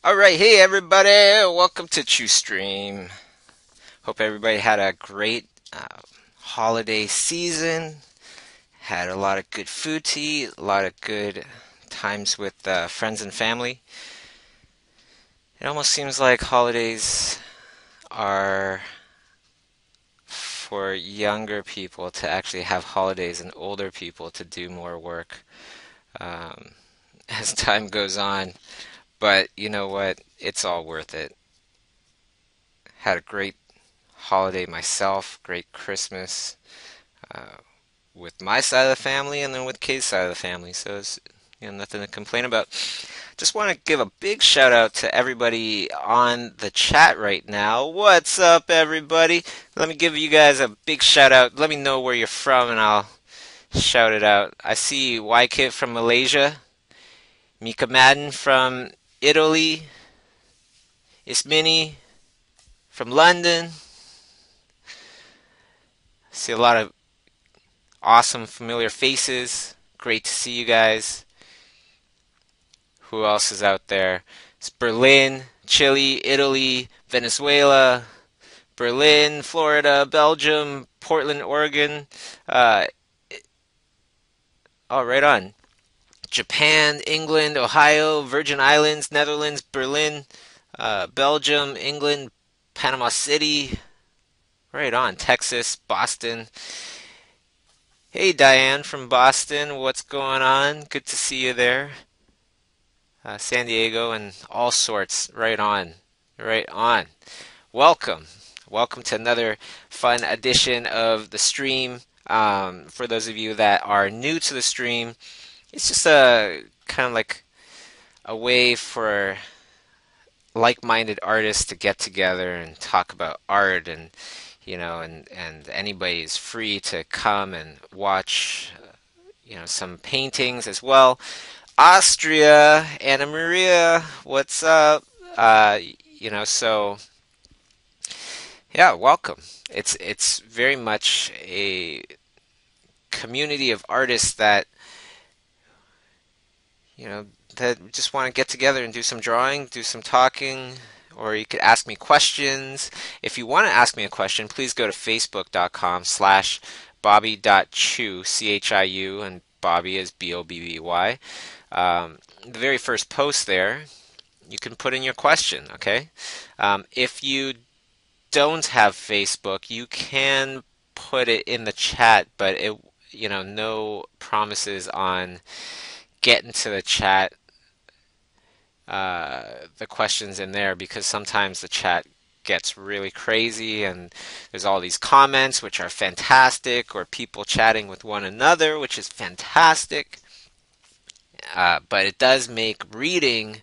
Alright, hey everybody, welcome to Chiustream. Hope everybody had a great holiday season, had a lot of good food to eat, a lot of good times with friends and family. It almost seems like holidays are for younger people to actually have holidays and older people to do more work um, as time goes on. But you know what? It's all worth it. Had a great holiday myself, great Christmas uh, with my side of the family and then with Kay's side of the family. So it's nothing to complain about. Just want to give a big shout out to everybody on the chat right now. What's up, everybody? Let me give you guys a big shout out. Let me know where you're from and I'll shout it out. I see YKit from Malaysia, Mika Madden from Italy, Ismini from London. I see a lot of awesome familiar faces. Great to see you guys. Who else is out there? It's Berlin, Chile, Italy, Venezuela, Berlin, Florida, Belgium, Portland, Oregon. Uh, right on. Japan, England, Ohio, Virgin Islands, Netherlands, Berlin, Belgium, England, Panama City. Right on. Texas, Boston. Hey, Diane from Boston. What's going on? Good to see you there. San Diego and all sorts. Right on. Right on. Welcome. Welcome to another fun edition of the stream. For those of you that are new to the stream, it's just a kind of like a way for like-minded artists to get together and talk about art and anybody is free to come and watch some paintings as well. Austria, Anna Maria, what's up? Uh, so yeah, welcome. It's very much a community of artists that you know that just want to get together and do some drawing, do some talking, or you could ask me questions. If you want to ask me a question, please go to facebook.com/bobby.chiu, Chiu, and Bobby is Bobby. The very first post there, you can put in your question, okay? If you don't have Facebook, you can put it in the chat, but no promises on getting to the chat, the questions in there, because sometimes the chat gets really crazy and there's all these comments which are fantastic, or people chatting with one another, which is fantastic. But it does make reading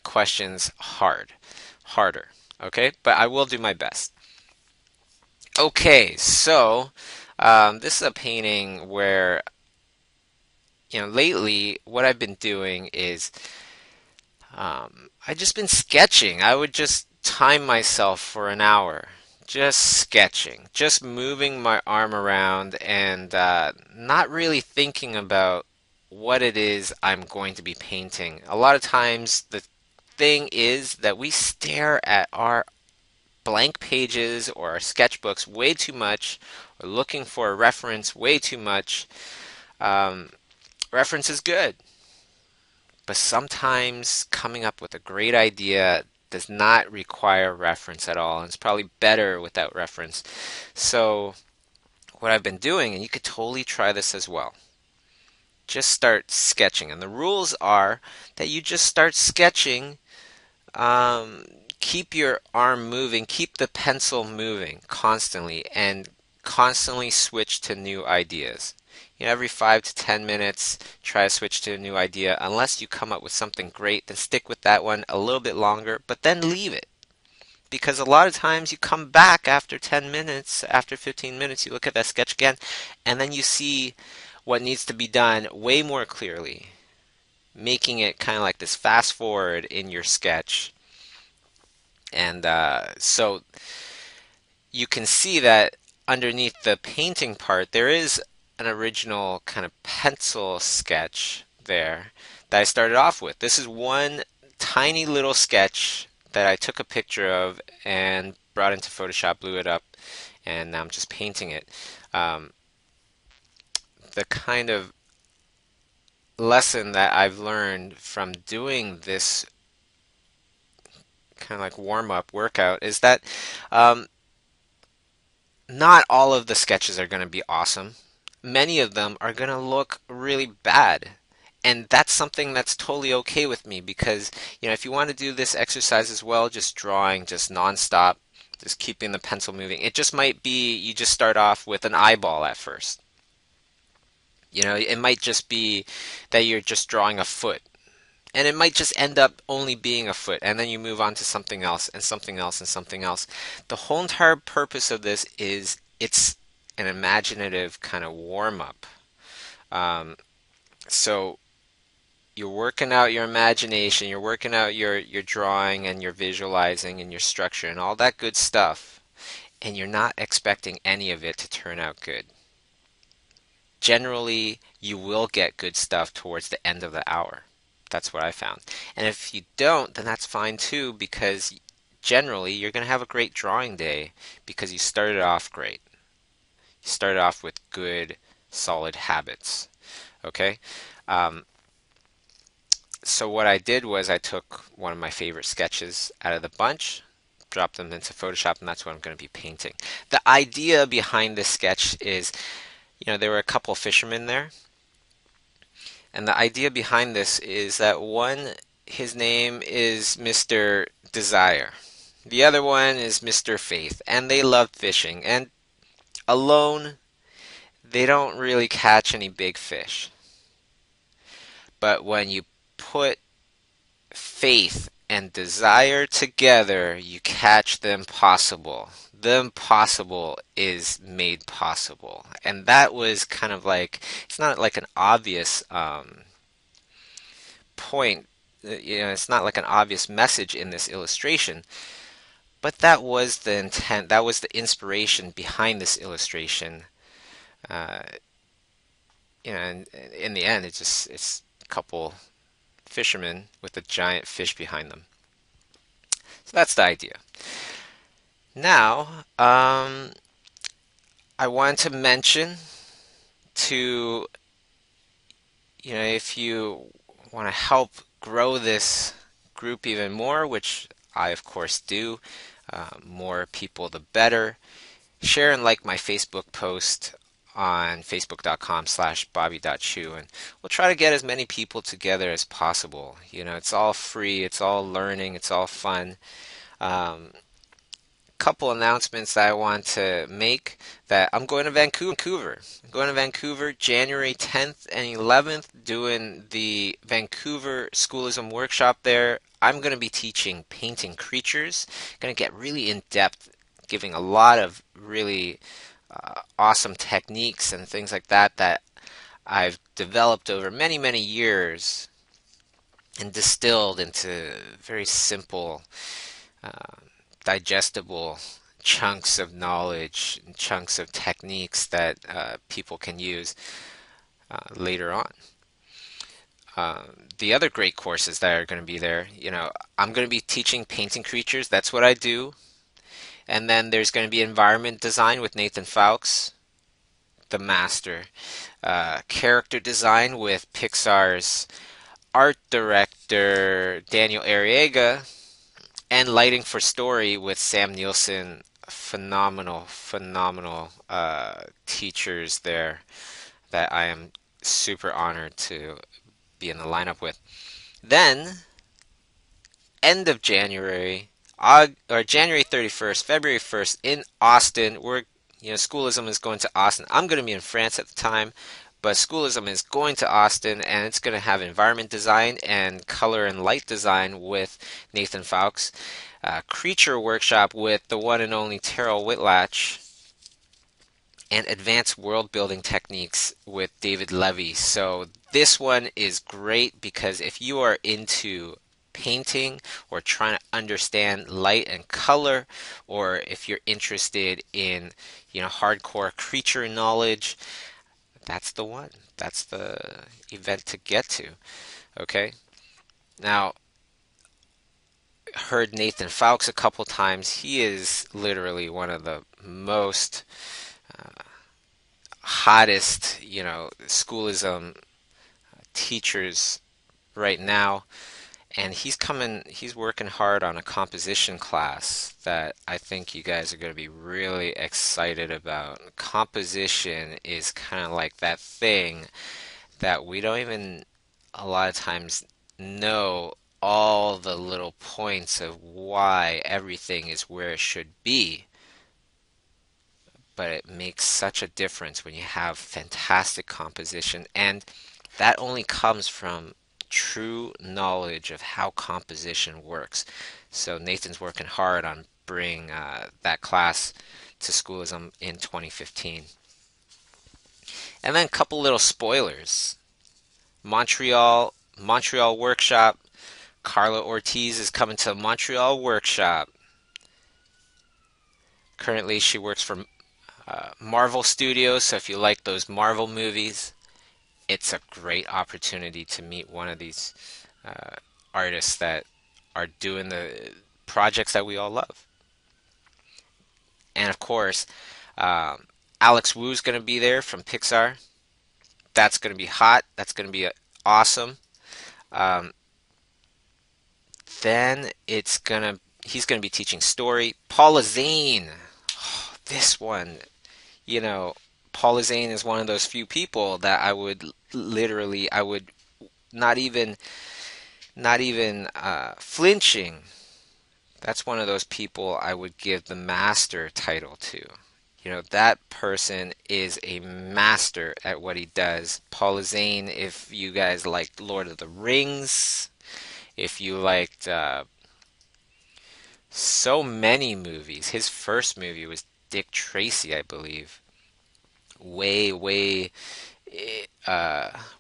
questions harder. Okay, but I will do my best. Okay, so this is a painting where, lately what I've been doing is I've just been sketching. I would just time myself for an hour, just sketching, just moving my arm around and not really thinking about what it is I'm going to be painting. A lot of times the thing is that we stare at our blank pages or our sketchbooks way too much, or looking for a reference way too much. Um, Reference is good, but sometimes coming up with a great idea does not require reference at all, and it's probably better without reference. So, what I've been doing, and you could totally try this as well, just start sketching. And the rules are that you just start sketching. Um, Keep your arm moving, keep the pencil moving constantly, and constantly switch to new ideas. Every 5 to 10 minutes, try to switch to a new idea. Unless you come up with something great, then stick with that one a little bit longer, but then leave it. Because a lot of times you come back after 10 minutes, after 15 minutes, you look at that sketch again, and then you see what needs to be done way more clearly, making it kind of like this fast forward in your sketch. And so you can see that underneath the painting part, there is an original kind of pencil sketch there that I started off with. This is one tiny little sketch that I took a picture of and brought into Photoshop, blew it up, and now I'm just painting it. Um, the kind of lesson that I've learned from doing this kind of like warm up workout is that um, not all of the sketches are going to be awesome. Many of them are going to look really bad. And that's something that's totally okay with me because, if you want to do this exercise as well, just drawing, just nonstop, just keeping the pencil moving, it just might be you just start off with an eyeball at first. It might just be that you're just drawing a foot. And it might just end up only being a foot, and then you move on to something else, and something else, and something else. The whole entire purpose of this is it's an imaginative kind of warm up. Um, so you're working out your imagination, you're working out your drawing and your visualizing and your structure and all that good stuff, and you're not expecting any of it to turn out good. Generally, you will get good stuff towards the end of the hour. That's what I found. And if you don't, then that's fine too, because generally you're going to have a great drawing day because you started off great. You started off with good, solid habits. Okay? Um, so what I did was I took one of my favorite sketches out of the bunch, dropped them into Photoshop, and that's what I'm going to be painting. The idea behind this sketch is, there were a couple of fishermen there. And the idea behind this is that one, his name is Mr. Desire. The other one is Mr. Faith, and they love fishing. And alone, they don't really catch any big fish. But when you put faith and desire together, you catch the impossible. The impossible is made possible. And that was kind of like, it's not like an obvious point, it's not like an obvious message in this illustration, but that was the intent, that was the inspiration behind this illustration. Uh, and in the end, it's a couple fishermen with a giant fish behind them. So that's the idea. Now, I want to mention to, if you want to help grow this group even more, which I of course do, more people the better. Share and like my Facebook post on facebook.com/bobby.chu, and we'll try to get as many people together as possible. It's all free, it's all learning, it's all fun. Couple announcements that I want to make: that I'm going to Vancouver. I'm going to Vancouver January 10th and 11th, doing the Vancouver Schoolism workshop there. I'm going to be teaching painting creatures. Going to get really in depth, giving a lot of really awesome techniques and things like that that I've developed over many, many years and distilled into very simple digestible chunks of knowledge and chunks of techniques that people can use later on. The other great courses that are going to be there, I'm going to be teaching painting creatures. That's what I do. And then there's going to be environment design with Nathan Fowkes, the master. Character design with Pixar's art director, Daniel Arriaga. And lighting for story with Sam Nielsen. Phenomenal, phenomenal teachers there that I am super honored to be in the lineup with. Then, end of January, or January 31st, February 1st, in Austin, Schoolism is going to Austin. I'm going to be in France at the time, but Schoolism is going to Austin, and it's going to have environment design and color and light design with Nathan Fowkes. Creature workshop with the one and only Terrell Whitlatch, and advanced world building techniques with David Levy. So this one is great because if you are into painting or trying to understand light and color, or if you're interested in hardcore creature knowledge, that's the one. That's the event to get to. Okay? Now, heard Nathan Fowkes a couple times. He is literally one of the most hottest, schoolism teachers right now. And he's working hard on a composition class that I think you guys are going to be really excited about. Composition is kind of like that thing that we don't even a lot of times know all the little points of why everything is where it should be, but it makes such a difference when you have fantastic composition, and that only comes from true knowledge of how composition works. So Nathan's working hard on bringing that class to schoolism in 2015. And then a couple little spoilers. Montreal workshop. Carla Ortiz is coming to Montreal workshop. Currently, she works for Marvel Studios, so if you like those Marvel movies, it's a great opportunity to meet one of these uh, artists that are doing the projects that we all love. And of course, um, Alex Wu's going to be there from Pixar. That's going to be hot. That's going to be awesome. Um, then he's gonna be teaching story. Paula Zane, oh, this one, you know, Paula Zane is one of those few people that I would not even flinching. That's one of those people I would give the master title to. That person is a master at what he does. Paula Zane, if you guys liked Lord of the Rings, if you liked so many movies, his first movie was Dick Tracy, I believe, way, way,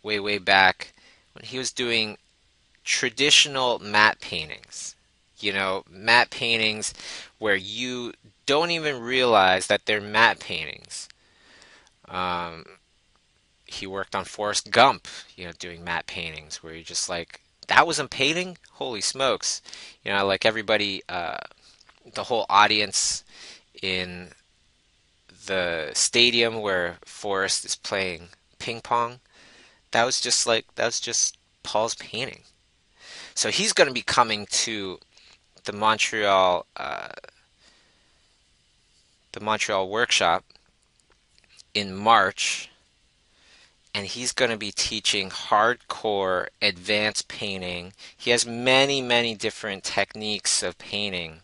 way back when he was doing traditional matte paintings. Matte paintings where you don't even realize that they're matte paintings. Um, he worked on Forrest Gump, doing matte paintings where you're just like, that was a painting? Holy smokes. Like everybody, the whole audience in the stadium where Forrest is playing ping pong, that was just Paul's painting. So he's going to be coming to the Montreal workshop in March, and he's going to be teaching hardcore advanced painting. He has many, many different techniques of painting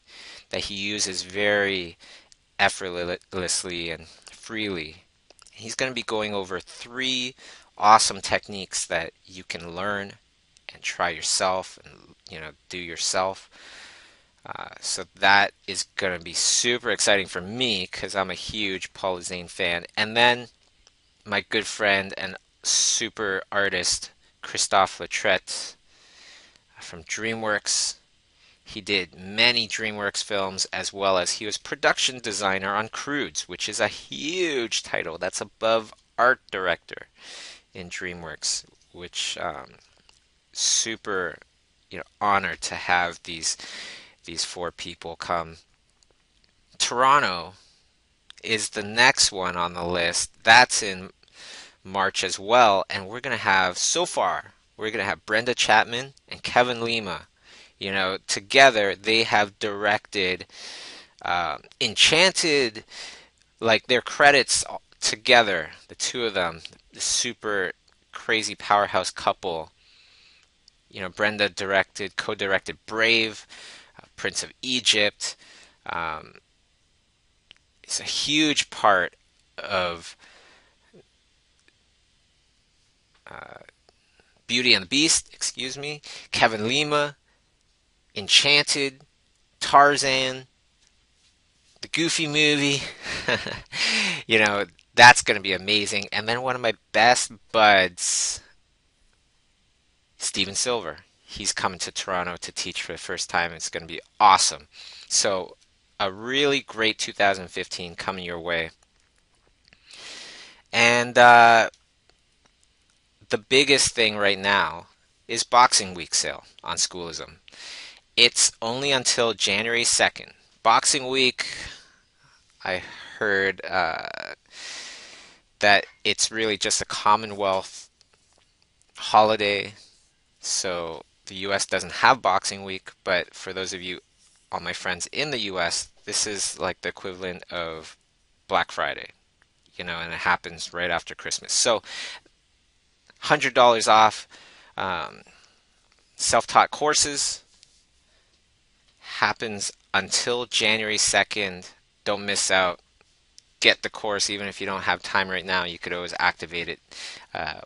that he uses very effortlessly and freely. He's going to be going over 3 awesome techniques that you can learn and try yourself and do yourself. So that is going to be super exciting for me because I'm a huge Paula Zane fan. And then my good friend and super artist Christophe Lautrette from DreamWorks. He did many DreamWorks films, as well as he was production designer on Croods, which is a huge title. That's above art director in DreamWorks, which super honored to have these 4 people come. Toronto is the next one on the list. That's in March as well, and we're gonna have Brenda Chapman and Kevin Lima. Together they have directed Enchanted, like their credits together, the two of them, the super crazy powerhouse couple. Brenda co-directed Brave, Prince of Egypt. Um, it's a huge part of uh, Beauty and the Beast, excuse me. Kevin Lima, Enchanted, Tarzan, the Goofy movie. you know, that's going to be amazing. And then one of my best buds, Steven Silver. He's coming to Toronto to teach for the first time. It's going to be awesome. So, a really great 2015 coming your way. And the biggest thing right now is Boxing Week sale on Schoolism. It's only until January 2nd. Boxing Week, I heard that it's really just a Commonwealth holiday. So the US doesn't have Boxing Week, but for those of you, all my friends in the US, this is like the equivalent of Black Friday, and it happens right after Christmas. So $100 off um, self-taught courses happens until January 2nd. Don't miss out. Get the course even if you don't have time right now. You could always activate it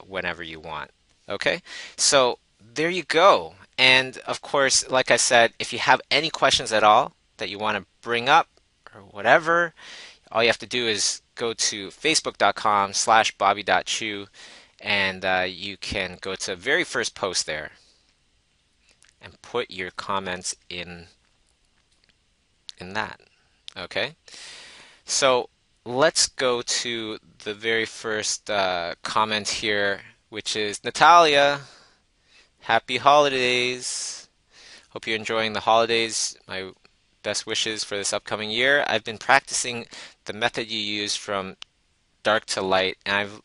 whenever you want. Okay? So there you go. And of course, like I said, if you have any questions at all that you want to bring up or whatever, all you have to do is go to facebook.com/bobby.chew and you can go to the very first post there and put your comments in that. Okay? So let's go to the very first comment here, which is Natalia. Happy holidays. Hope you're enjoying the holidays. My best wishes for this upcoming year. I've been practicing the method you use from dark to light, and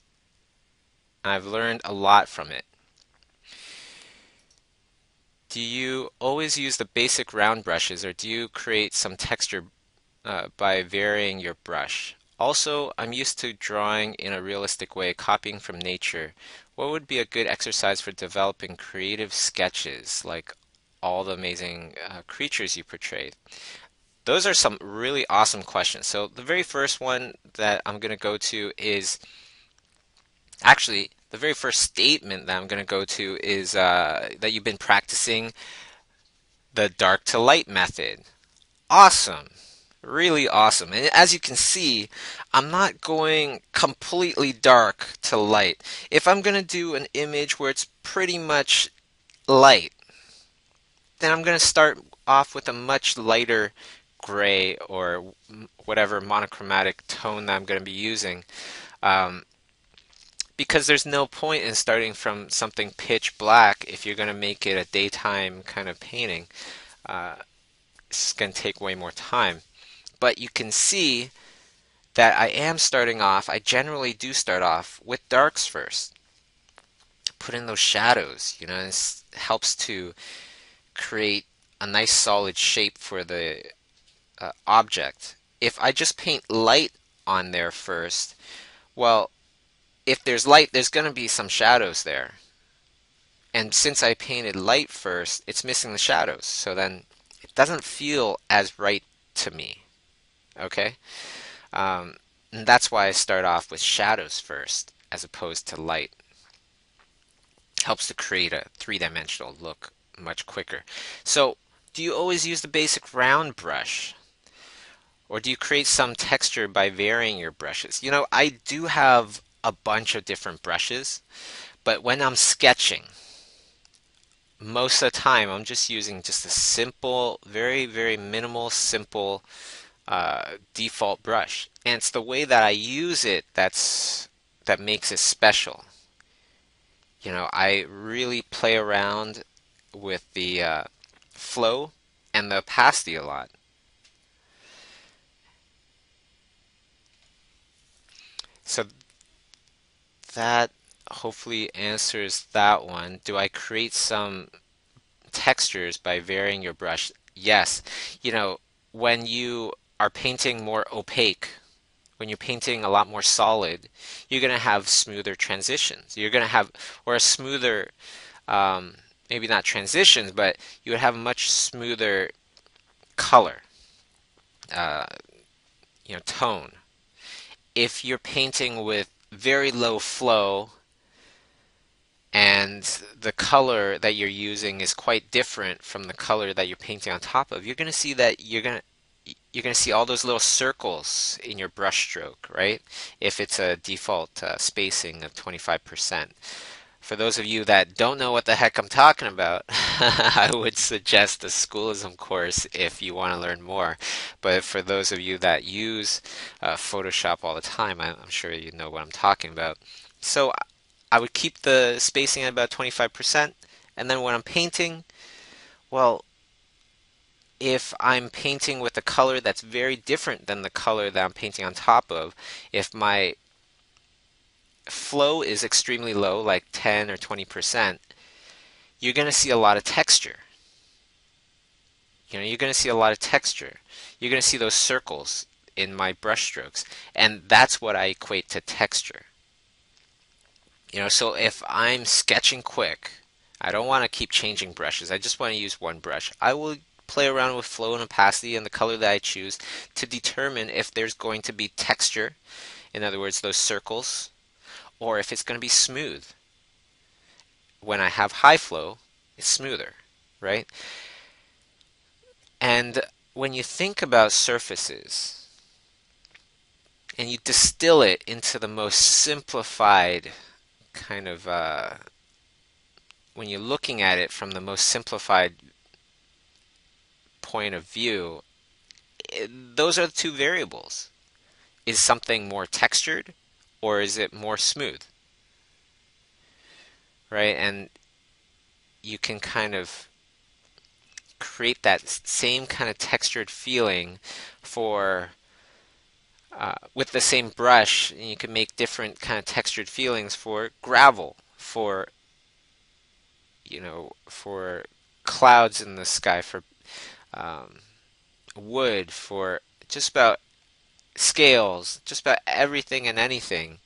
I've learned a lot from it. Do you always use the basic round brushes, or do you create some texture by varying your brush? Also, I'm used to drawing in a realistic way, copying from nature. What would be a good exercise for developing creative sketches, like all the amazing creatures you portrayed? Those are some really awesome questions. So the very first one that I'm going to go to is actually the very first statement that I'm going to go to is that you've been practicing the dark to light method. Awesome. Really awesome. And as you can see, I'm not going completely dark to light. If I'm going to do an image where it's pretty much light, then I'm going to start off with a much lighter gray or whatever monochromatic tone that I'm going to be using. Um, because there's no point in starting from something pitch black if you're going to make it a daytime kind of painting. Uh, it's going to take way more time. But you can see that I generally do start off with darks first. Put in those shadows, it helps to create a nice solid shape for the object. If I just paint light on there first, well, if there's light, there's going to be some shadows there. And since I painted light first, it's missing the shadows. So then it doesn't feel as right to me. Okay? And that's why I start off with shadows first as opposed to light. Helps to create a three-dimensional look much quicker. So, do you always use the basic round brush? Or do you create some texture by varying your brushes? I do have a bunch of different brushes, but when I'm sketching, most of the time I'm just using just a simple, very, very minimal, simple default brush. And it's the way that I use it that makes it special. I really play around with the flow and the opacity a lot. So that hopefully answers that one. Do I create some textures by varying your brush? Yes. When you are painting more opaque, when you're painting a lot more solid, you're going to have smoother transitions. You're going to have, or a smoother, maybe not transitions, but you would have a much smoother color, uh, tone. If you're painting with very low flow and the color that you're using is quite different from the color that you're painting on top of, you're going to see that you're going to see all those little circles in your brush stroke, right? If it's a default spacing of 25%. For those of you that don't know what the heck I'm talking about, I would suggest a Schoolism course if you want to learn more. But for those of you that use Photoshop all the time, I'm sure you know what I'm talking about. So I would keep the spacing at about 25%, and then when I'm painting, well, if I'm painting with a color that's very different than the color that I'm painting on top of, if my flow is extremely low, like 10 or 20%, you're going to see a lot of texture. You're going to see a lot of texture. You're going to see those circles in my brush strokes, and that's what I equate to texture. So if I'm sketching quick, I don't want to keep changing brushes. I just want to use one brush. I will play around with flow and opacity and the color that I choose to determine if there's going to be texture, in other words, those circles, or if it's going to be smooth. When I have high flow, it's smoother, right? And when you think about surfaces and you distill it into the most simplified kind of, when you're looking at it from the most simplified point of view, those are the two variables. Is something more textured or is it more smooth? Right? And you can kind of create that same kind of textured feeling for with the same brush, and you can make different kind of textured feelings for gravel, for clouds in the sky, for um, wood, for just about scales, just about everything and anything.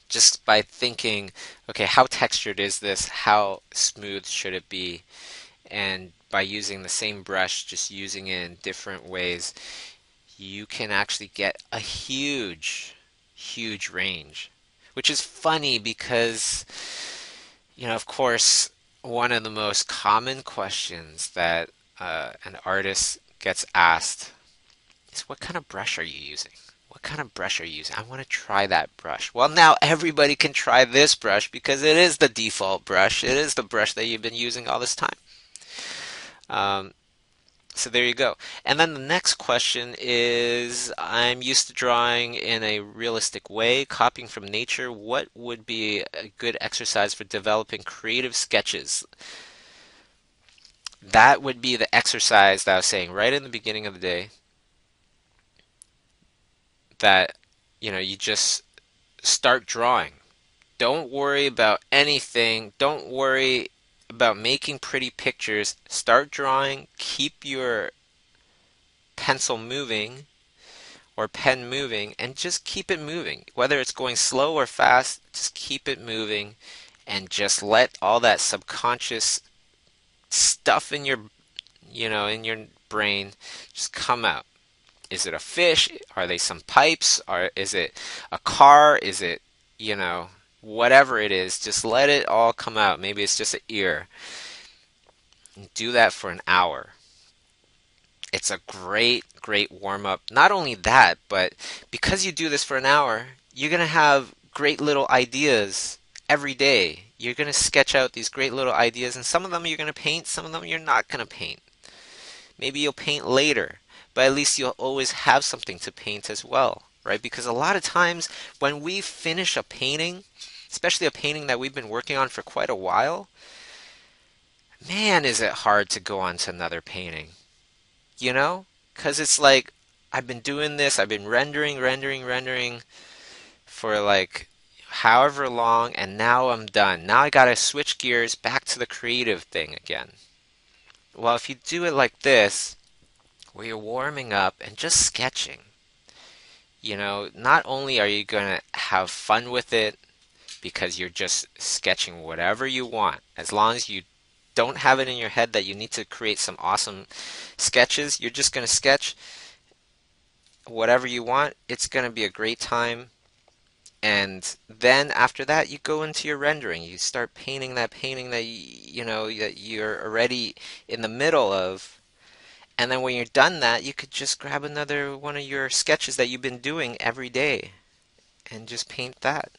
Just by thinking, okay, how textured is this? How smooth should it be? And by using the same brush, just using it in different ways, you can actually get a huge, huge range. Which is funny because, of course, one of the most common questions that an artist gets asked is, what kind of brush are you using? What kind of brush are you using? I want to try that brush. Well, now everybody can try this brush because it is the default brush. It is the brush that you've been using all this time. Um, So there you go. And then the next question is, I'm used to drawing in a realistic way, copying from nature. What would be a good exercise for developing creative sketches? That would be the exercise that I was saying right in the beginning of the day, that, you just start drawing. Don't worry about anything. Don't worry about making pretty pictures. Start drawing. Keep your pencil moving or pen moving, and just keep it moving. Whether it's going slow or fast, just keep it moving and just let all that subconscious stuff in your brain just come out. Is it a fish? Are they some pipes? Is it a car? Is it, whatever it is, just let it all come out. Maybe it's just an ear. Do that for an hour. It's a great, great warm up. Not only that, but because you do this for an hour, you're going to have great little ideas every day. You're going to sketch out these great little ideas, and some of them you're going to paint, some of them you're not going to paint. Maybe you'll paint later, but at least you'll always have something to paint as well, right? Because a lot of times when we finish a painting, especially a painting that we've been working on for quite a while, man, is it hard to go on to another painting. Because it's like, I've been doing this, I've been rendering for like however long, and now I'm done. Now I gotta switch gears back to the creative thing again. Well, if you do it like this, where you're warming up and just sketching, not only are you gonna have fun with it because you're just sketching whatever you want, as long as you don't have it in your head that you need to create some awesome sketches. You're just going to sketch whatever you want. It's going to be a great time. And then after that, you go into your rendering. You start painting that painting that that you're already in the middle of. And then when you're done that, you could just grab another one of your sketches that you've been doing every day and just paint that.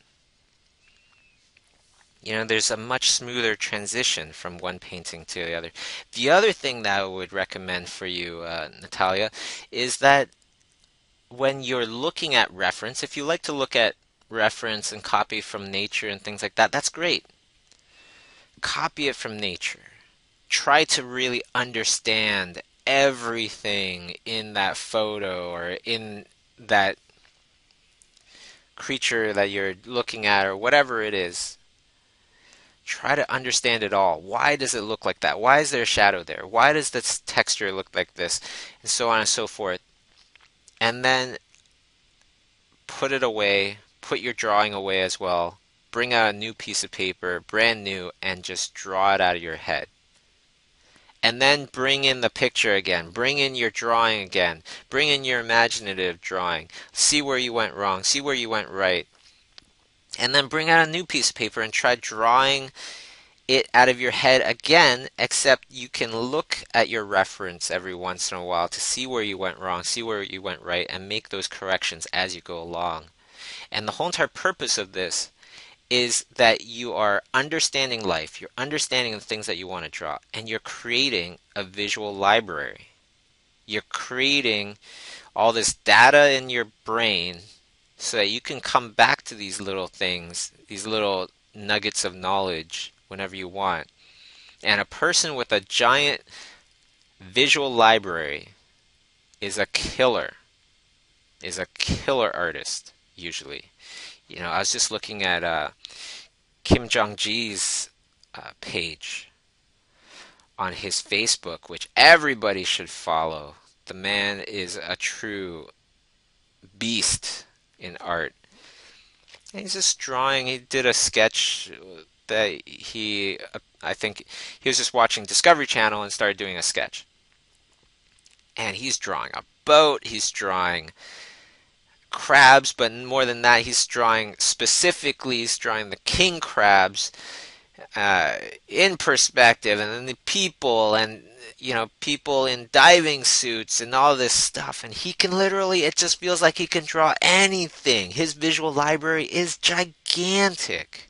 There's a much smoother transition from one painting to the other. The other thing that I would recommend for you, Natalia, is that when you're looking at reference, if you like to look at reference and copy from nature and things like that, that's great. Copy it from nature. Try to really understand everything in that photo or in that creature that you're looking at or whatever it is. Try to understand it all. Why does it look like that? Why is there a shadow there? Why does this texture look like this? And so on and so forth. And then put it away, put your drawing away as well. Bring out a new piece of paper, brand new, and just draw it out of your head. And then bring in the picture again. Bring in your drawing again. Bring in your imaginative drawing. See where you went wrong. See where you went right. And then bring out a new piece of paper and try drawing it out of your head again, except you can look at your reference every once in a while to see where you went wrong, see where you went right, and make those corrections as you go along. And the whole entire purpose of this is that you are understanding life, you're understanding the things that you want to draw, and you're creating a visual library. You're creating all this data in your brain so that you can come back to these little things, these little nuggets of knowledge whenever you want. And a person with a giant visual library is a killer, artist, usually. I was just looking at Kim Jong-ji's page on his Facebook, which everybody should follow. The man is a true beast in art. And he's just drawing. He did a sketch that I think he was just watching Discovery Channel and started doing a sketch. And he's drawing a boat, he's drawing crabs, but more than that, he's drawing the king crabs in perspective, and then the people, and people in diving suits and all this stuff. And he can literally, it just feels like he can draw anything. His visual library is gigantic.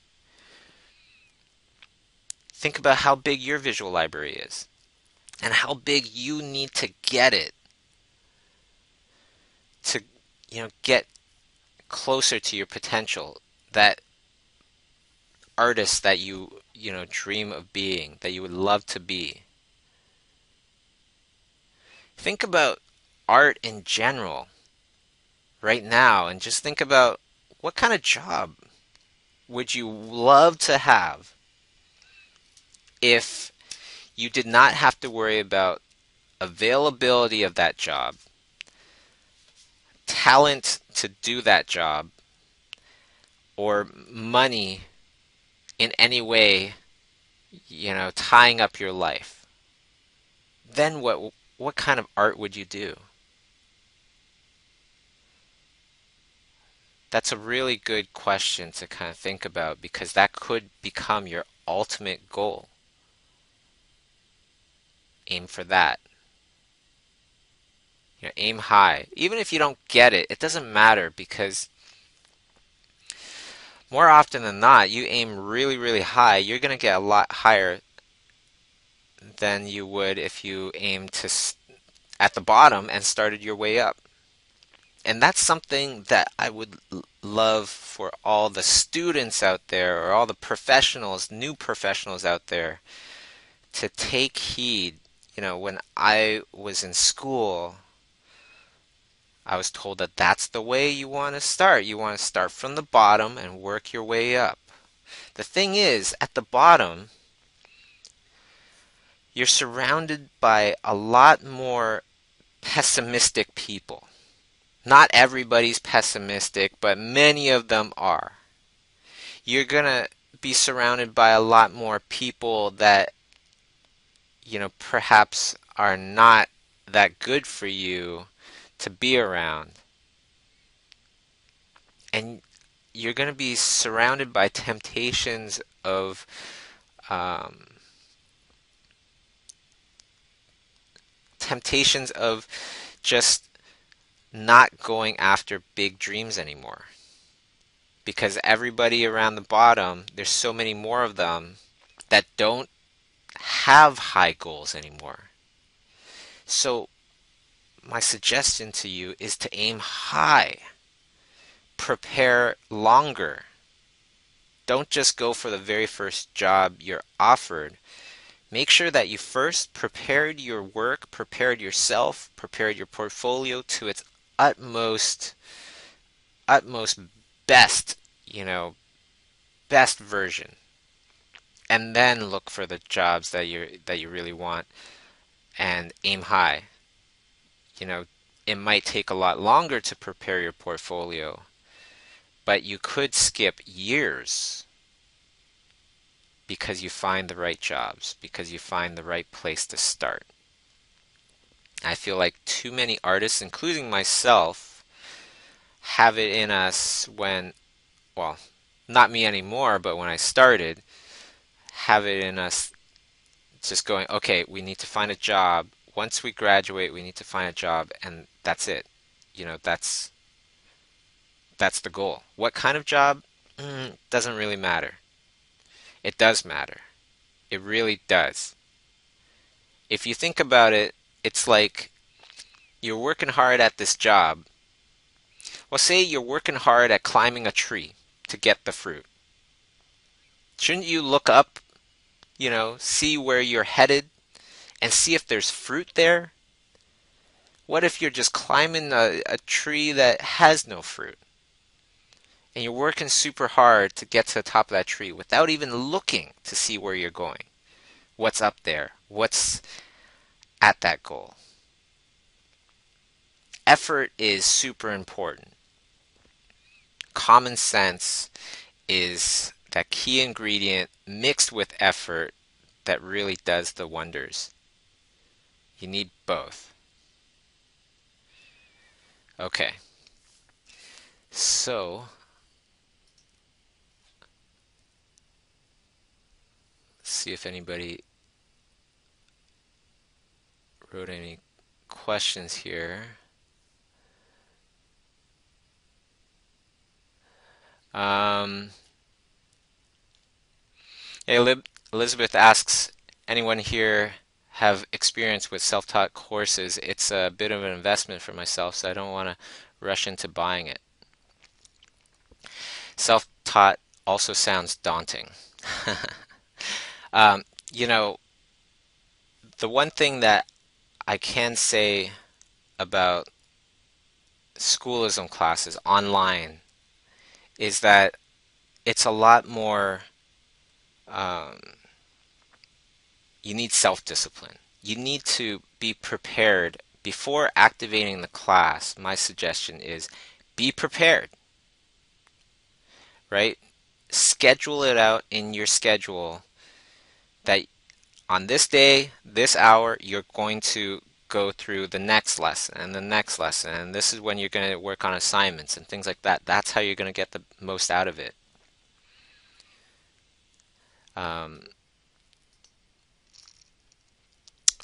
Think about how big your visual library is and how big you need to get it to get closer to your potential, that artist that you dream of being, that you would love to be. Think about art in general right now, and just think about what kind of job would you love to have if you did not have to worry about availability of that job, talent to do that job, or money in any way, tying up your life. Then what kind of art would you do? That's a really good question to kind of think about, because that could become your ultimate goal. Aim for that. Aim high. Even if you don't get it, it doesn't matter, because more often than not, you aim really, really high, you're going to get a lot higher than you would if you aimed at the bottom and started your way up. And that's something that I would love for all the students out there, or all the professionals, new professionals out there, to take heed. When I was in school, I was told that that's the way you want to start. You want to start from the bottom and work your way up. The thing is, at the bottom, you're surrounded by a lot more pessimistic people. Not everybody's pessimistic, but many of them are. You're going to be surrounded by a lot more people that, perhaps are not that good for you to be around. And you're going to be surrounded by temptations of just not going after big dreams anymore. Because everybody around the bottom, there's so many more of them that don't have high goals anymore. So my suggestion to you is to aim high. Prepare longer. Don't just go for the very first job you're offered. Make sure that you first prepared your work, prepared yourself, prepared your portfolio to its utmost utmost best, you know, best version. And then look for the jobs that you really want and aim high. You know, it might take a lot longer to prepare your portfolio, but you could skip years because you find the right jobs, because you find the right place to start. I feel like too many artists, including myself, have it in us when, well, not me anymore, but when I started, have it in us just going, okay, we need to find a job. Once we graduate, we need to find a job, and that's it. You know, that's the goal. What kind of job? Doesn't really matter. It does matter. It really does. If you think about it, it's like you're working hard at this job. Well, say you're working hard at climbing a tree to get the fruit. Shouldn't you look up, see where you're headed and see if there's fruit there? What if you're just climbing a tree that has no fruit? And you're working super hard to get to the top of that tree without even looking to see where you're going. What's up there? What's at that goal? Effort is super important. Common sense is that key ingredient mixed with effort that really does the wonders. You need both. Okay. So, let's see if anybody wrote any questions here. Um, Elizabeth asks, anyone here have experience with self-taught courses? It's a bit of an investment for myself, so I don't want to rush into buying it. Self-taught also sounds daunting. um, you know, the one thing that I can say about schoolism classes online is that it's a lot more, um, you need self-discipline. You need to be prepared before activating the class. My suggestion is be prepared, right? Schedule it out in your schedule that on this day, this hour, you're going to go through the next lesson and the next lesson, and this is when you're going to work on assignments and things like that. That's how you're going to get the most out of it. Um,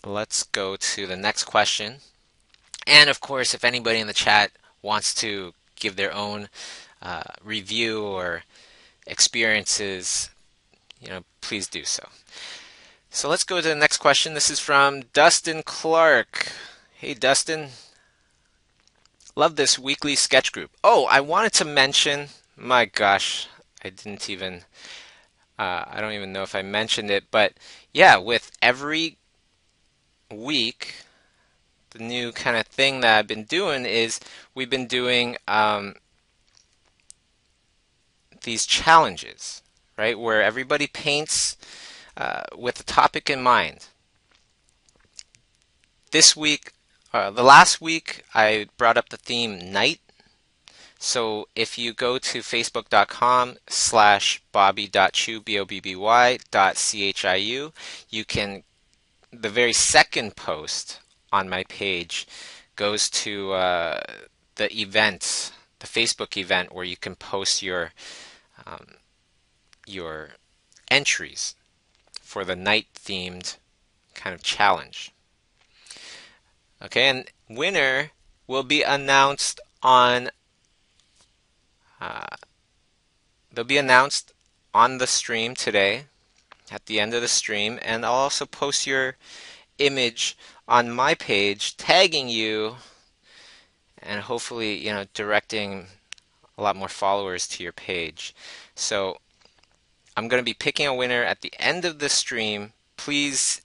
let's go to the next question. And of course, if anybody in the chat wants to give their own review or experiences, please do so. So let's go to the next question. This is from Dustin Clark. Hey, Dustin. Love this weekly sketch group. Oh, I wanted to mention, my gosh, I didn't even, I don't even know if I mentioned it, but yeah, with every week, the new kind of thing that I've been doing is we've been doing these challenges, right, where everybody paints with a topic in mind. This week, the last week, I brought up the theme night. So if you go to facebook.com/bobby.chiu, bobby.chiu, you can, the very second post on my page goes to the event, the Facebook event where you can post your entries for the night themed kind of challenge. Okay, and winner will be announced on they'll be announced on the stream today at the end of the stream, and I'll also post your image on my page tagging you and hopefully directing a lot more followers to your page. So I'm going to be picking a winner at the end of the stream please,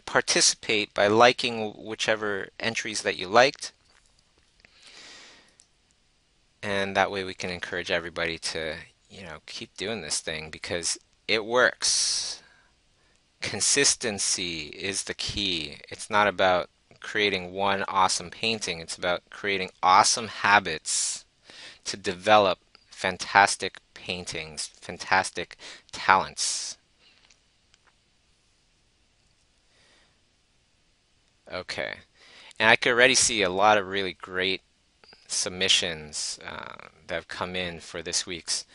participate by liking whichever entries that you liked, and that way we can encourage everybody to, keep doing this thing because it works. Consistency is the key. It's not about creating one awesome painting, it's about creating awesome habits to develop fantastic paintings, fantastic talents. Okay. And I could already see a lot of really great submissions that have come in for this week's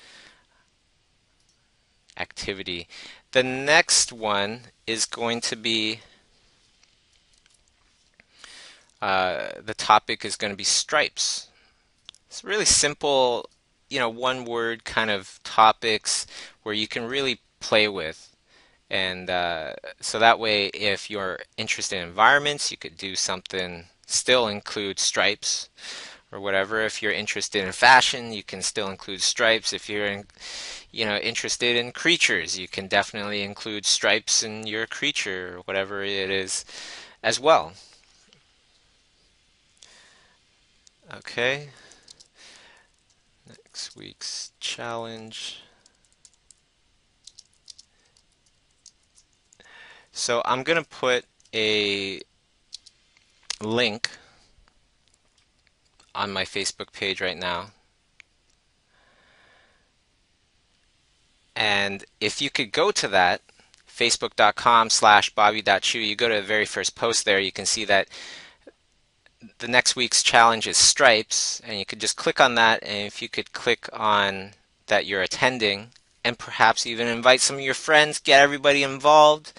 activity. The next one is going to be the topic is going to be stripes. It's really simple, one word kind of topics where you can really play with. And so that way, if you're interested in environments, you could do something, still include stripes or whatever. If you're interested in fashion, you can still include stripes. If you're interested in creatures, you can definitely include stripes in your creature or whatever it is as well. Okay. Next week's challenge. So I'm going to put a link on my Facebook page right now. And if you could go to that, facebook.com/bobby.chu, you go to the very first post there, you can see that the next week's challenge is stripes, and you could just click on that, and if you could click on that you're attending, and perhaps even invite some of your friends, get everybody involved.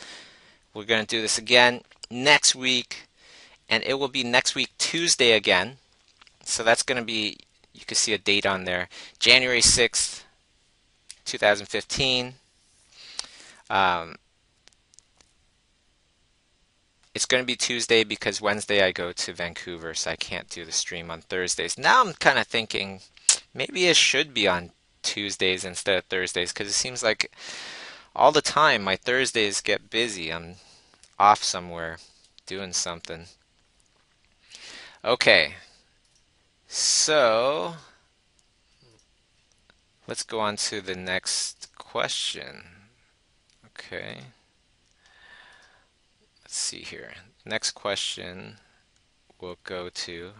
We're going to do this again next week, and it will be next week Tuesday again. So that's going to be, you can see a date on there, January 6th, 2015. It's going to be Tuesday because Wednesday I go to Vancouver, so I can't do the stream on Thursdays. Now I'm kind of thinking maybe it should be on Tuesdays instead of Thursdays because it seems like all the time my Thursdays get busy. I'm off somewhere doing something. Okay, so let's go on to the next question. Okay. Let's see here. Next question we'll go to.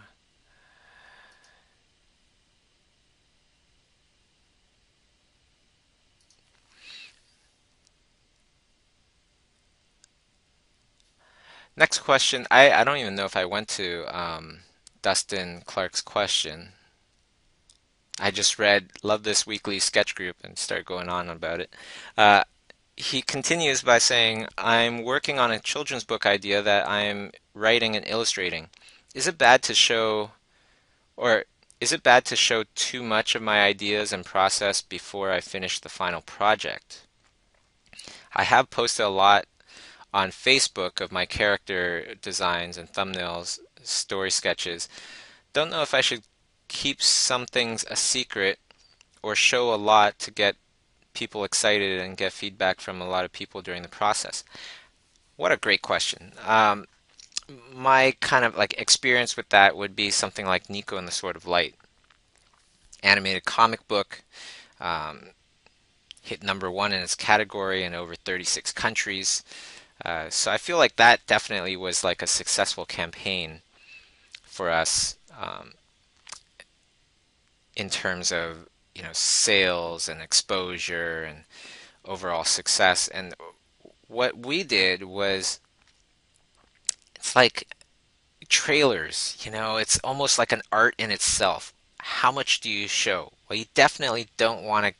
Next question. I don't even know if I went to Dustin Clark's question. I just read Love This Weekly Sketch Group and started going on about it. He continues by saying, I'm working on a children's book idea that I'm writing and illustrating. Is it bad to show, or is it bad to show too much of my ideas and process before I finish the final project? I have posted a lot on Facebook of my character designs and thumbnails, story sketches. Don't know if I should keep some things a secret or show a lot to get people excited and get feedback from a lot of people during the process. What a great question. My kind of like experience with that would be something like Nico and the Sword of Light. Animated comic book, hit #1 in its category in over 36 countries. So I feel like that definitely was like a successful campaign for us in terms of sales and exposure and overall success. And what we did was, it's like trailers, it's almost like an art in itself. How much do you show? Well, you definitely don't want to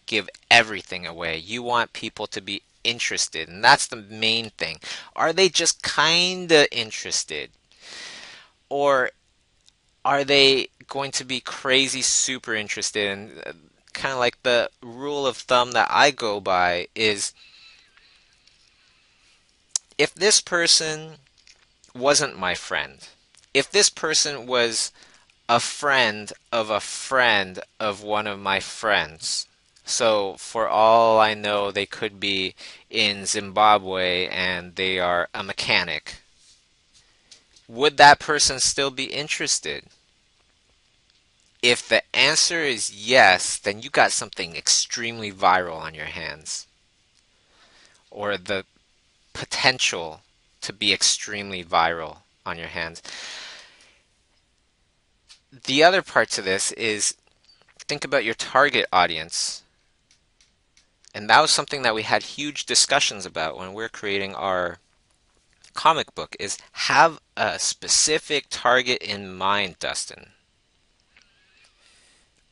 give everything away. You want people to be interested, and that's the main thing. Are they just kinda interested? Or are they going to be crazy super interested? And kind of like the rule of thumb that I go by is, if this person wasn't my friend, if this person was a friend of one of my friends, So for all I know, they could be in Zimbabwe and they are a mechanic. Would that person still be interested? If the answer is yes, then you got something extremely viral on your hands, or the potential to be extremely viral on your hands. The other part to this is think about your target audience. And that was something that we had huge discussions about when we are creating our comic book is have a specific target in mind, Dustin.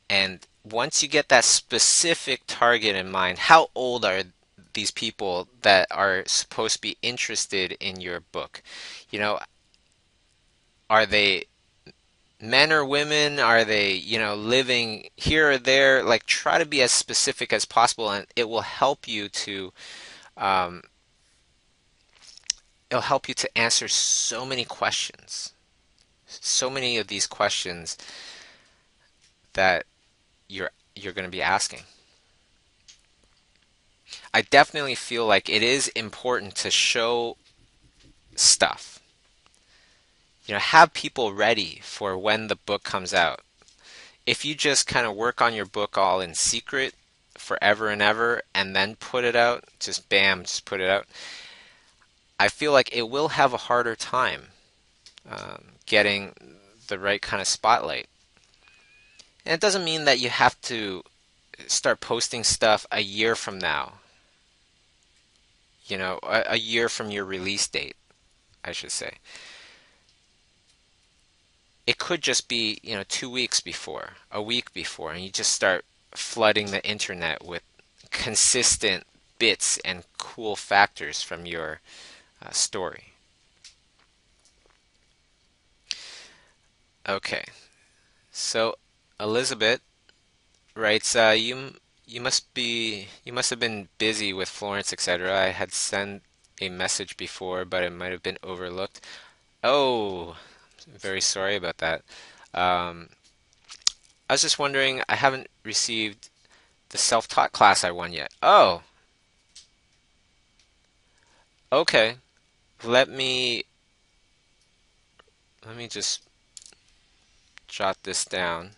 And once you get that specific target in mind, how old are these people that are supposed to be interested in your book? You know, are they men or women? Are they, living here or there? Like, try to be as specific as possible, and um, it'll help you to answer so many questions, so many of these questions that you're going to be asking. I definitely feel like it is important to show stuff. Have people ready for when the book comes out. If you just kind of work on your book all in secret forever and ever and then put it out, just bam, just put it out, I feel like it will have a harder time getting the right kind of spotlight. And it doesn't mean that you have to start posting stuff a year from now, a year from your release date, I should say. It could just be, 2 weeks before, a week before, and you just start flooding the internet with consistent bits and cool factors from your story. Okay, so Elizabeth writes, you must have been busy with Florence, etc. I had sent a message before, but it might have been overlooked. Oh, very sorry about that. Um, I was just wondering, I haven't received the self-taught class I won yet. Oh, okay. Let me let me just jot this down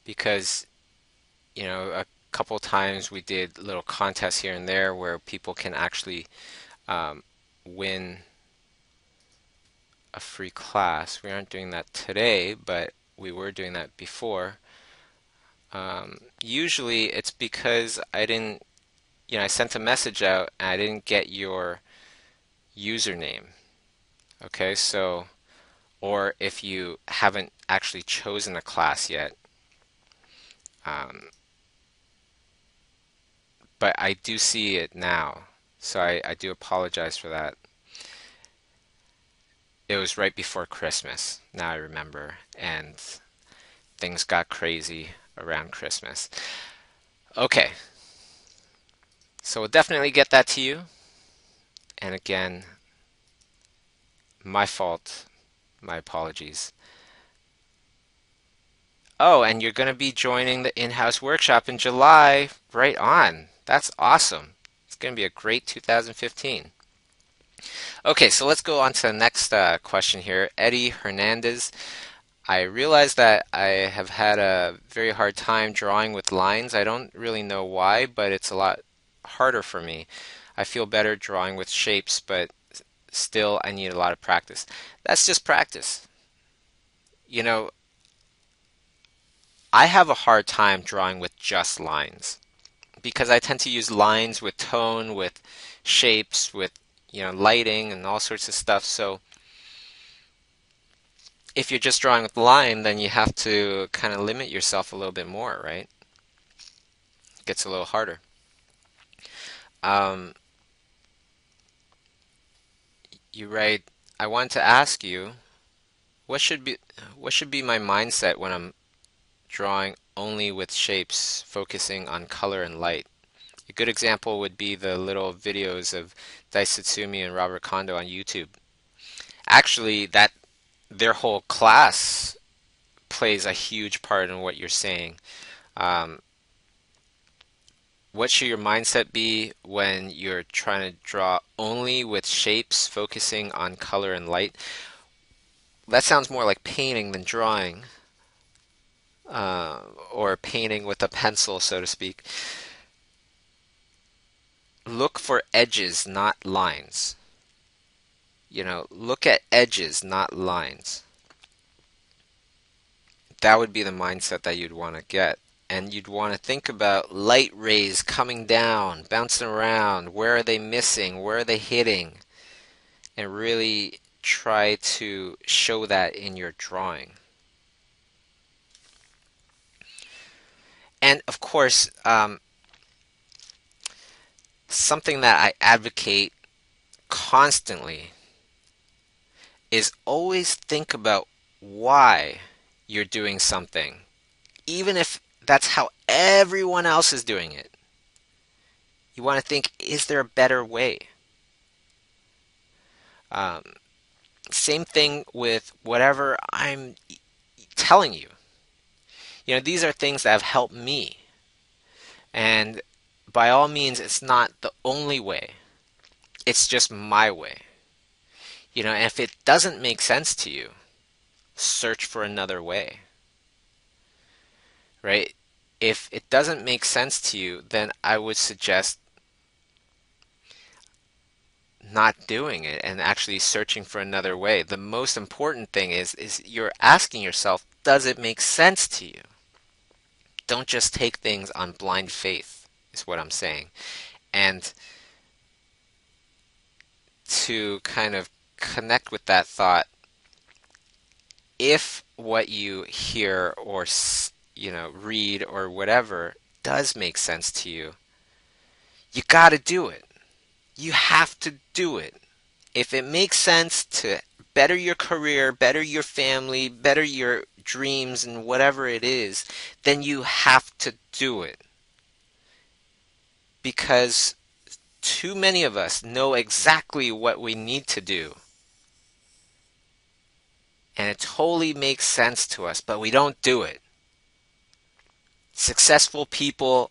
because, a couple times we did little contests here and there where people can actually um, win a free class. We aren't doing that today, but we were doing that before. Usually it's because I didn't, I sent a message out and I didn't get your username. Okay, so, or if you haven't actually chosen a class yet, um, but I do see it now, so I do apologize for that. It was right before Christmas, now I remember, and things got crazy around Christmas. Okay, so we'll definitely get that to you. And again, my fault, my apologies. Oh, and you're going to be joining the in-house workshop in July. Right on. That's awesome. It's going to be a great 2015. Okay, so let's go on to the next question here. Eddie Hernandez. I realize that I have had a very hard time drawing with lines. I don't really know why, but it's a lot harder for me. I feel better drawing with shapes, but still I need a lot of practice. That's just practice. You know, I have a hard time drawing with just lines because I tend to use lines with tone, with shapes, with lighting and all sorts of stuff. So if you're just drawing with line, then you have to kind of limit yourself a little bit more, right? It gets a little harder. Um, you write, I want to ask you, what should be what should be my mindset when I'm drawing only with shapes, focusing on color and light? A good example would be the little videos of Daisu Tsutsumi and Robert Kondo on YouTube. Actually, that their whole class plays a huge part in what you're saying. Um, what should your mindset be when you're trying to draw only with shapes, focusing on color and light? That sounds more like painting than drawing, uh, or painting with a pencil, so to speak. Look for edges, not lines. Look at edges, not lines. That would be the mindset that you'd want to get. And you'd want to think about light rays coming down, bouncing around. Where are they missing? Where are they hitting? And really try to show that in your drawing. And of course, something that I advocate constantly is always think about why you're doing something, even if that's how everyone else is doing it. You want to think, is there a better way? Um, Same thing with whatever I'm telling you. These are things that have helped me. And by all means, it's not the only way. It's just my way. And if it doesn't make sense to you, search for another way, right? If it doesn't make sense to you, then I would suggest not doing it and actually searching for another way. The most important thing is you're asking yourself, does it make sense to you? Don't just take things on blind faith, is what I'm saying. And to kind of connect with that thought, if what you hear or read or whatever does make sense to you, you got to do it. You have to do it. If it makes sense to better your career, better your family, better your dreams and whatever it is, then you have to do it. Because too many of us know exactly what we need to do. And it totally makes sense to us, but we don't do it. Successful people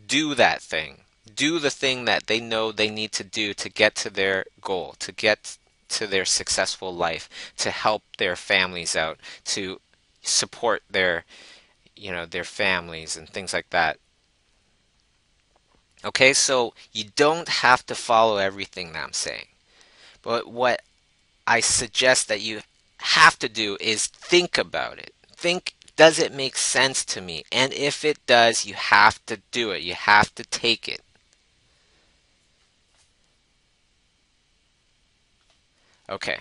do that thing. Do the thing that they know they need to do to get to their goal, to get to their successful life, to help their families out, to support their families and things like that. Okay, so you don't have to follow everything that I'm saying. But what I suggest that you have to do is think about it. Think, does it make sense to me? And if it does, you have to do it. You have to take it. Okay.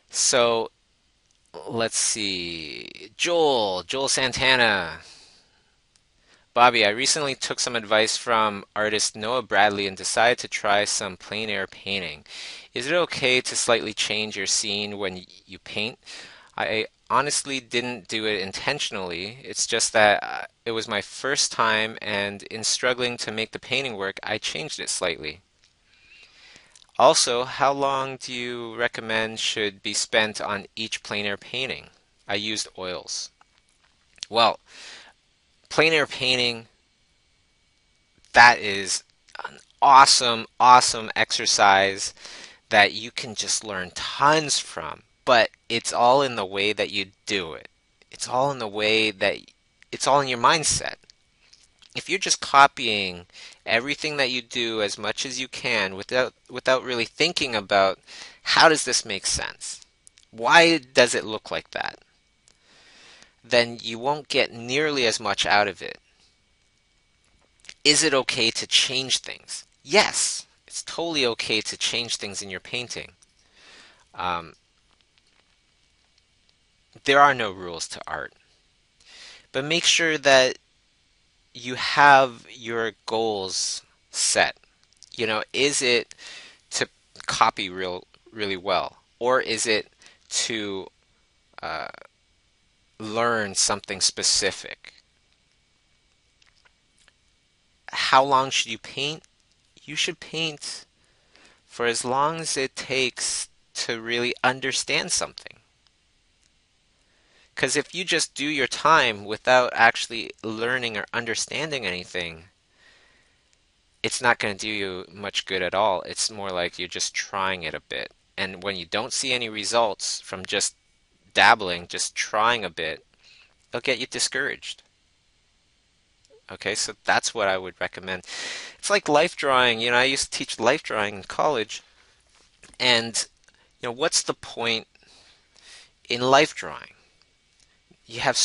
So let's see. Joel Santana. Bobby, I recently took some advice from artist Noah Bradley and decided to try some plein air painting. Is it okay to slightly change your scene when you paint? I honestly didn't do it intentionally. It's just that it was my first time, and in struggling to make the painting work, I changed it slightly. Also, how long do you recommend should be spent on each plein air painting? I used oils. Well, plein air painting, that is an awesome, awesome exercise that you can just learn tons from. But it's all in the way that you do it. It's all in the way that it's all in your mindset. If you're just copying everything that you do as much as you can without really thinking about how does this make sense? Why does it look like that? Then you won't get nearly as much out of it. Is it okay to change things? Yes, it's totally okay to change things in your painting. Um, there are no rules to art. But make sure that you have your goals set. Is it to copy really well? Or is it to uh, learn something specific? How long should you paint? You should paint for as long as it takes to really understand something. Because if you just do your time without actually learning or understanding anything, it's not going to do you much good at all. It's more like you're just trying it a bit. And when you don't see any results from just dabbling, just trying a bit, it'll get you discouraged. Okay, so that's what I would recommend. It's like life drawing. I used to teach life drawing in college, and what's the point in life drawing? I have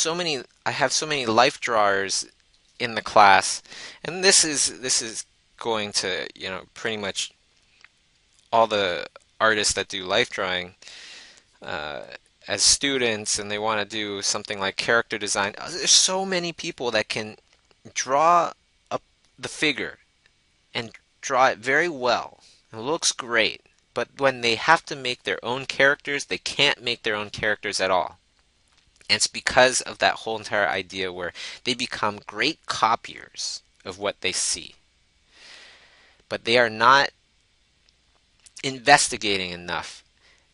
so many life drawers in the class, and this is going to, pretty much all the artists that do life drawing uh, as students, and they want to do something like character design. There's so many people that can draw up the figure and draw it very well. It looks great. But when they have to make their own characters, they can't make their own characters at all. And it's because of that whole entire idea where they become great copiers of what they see. But they are not investigating enough,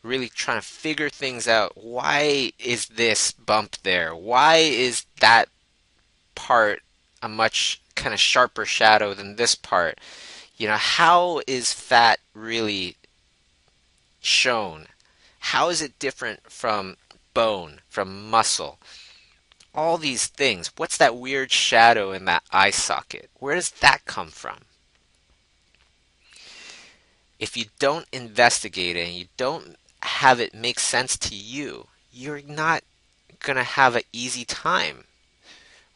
really trying to figure things out. Why is this bump there? Why is that part a much kind of sharper shadow than this part? How is fat really shown? How is it different from bone, from muscle? All these things. What's that weird shadow in that eye socket? Where does that come from? If you don't investigate it and you don't have it make sense to you, you're not going to have an easy time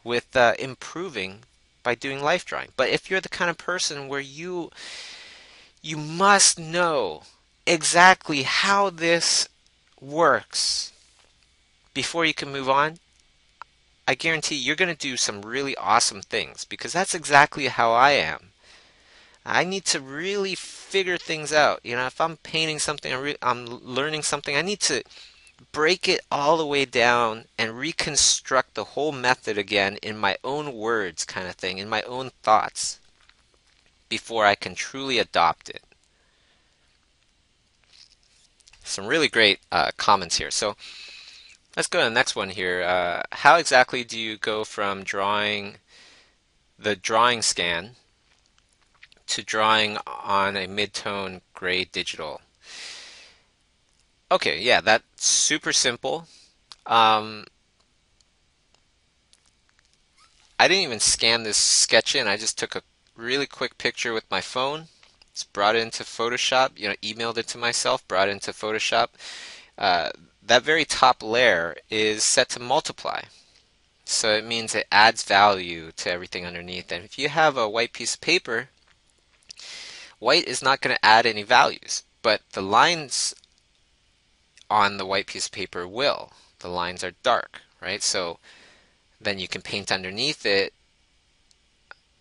with improving by doing life drawing. But if you're the kind of person where you must know exactly how this works before you can move on, I guarantee you're going to do some really awesome things, because that's exactly how I am. I need to really figure things out. If I'm painting something, I'm learning something, I need to break it all the way down and reconstruct the whole method again in my own words, kind of thing, in my own thoughts, before I can truly adopt it. Some really great comments here. So let's go to the next one here. How exactly do you go from drawing the drawing scan to drawing on a mid-tone gray digital? Okay, yeah, that's super simple. Um, I didn't even scan this sketch in. I just took a really quick picture with my phone. Just brought it into Photoshop, emailed it to myself, brought it into Photoshop. Uh, that very top layer is set to multiply. So it means it adds value to everything underneath. And if you have a white piece of paper, white is not going to add any values, but the lines on the white piece of paper will. The lines are dark, right? So then you can paint underneath it,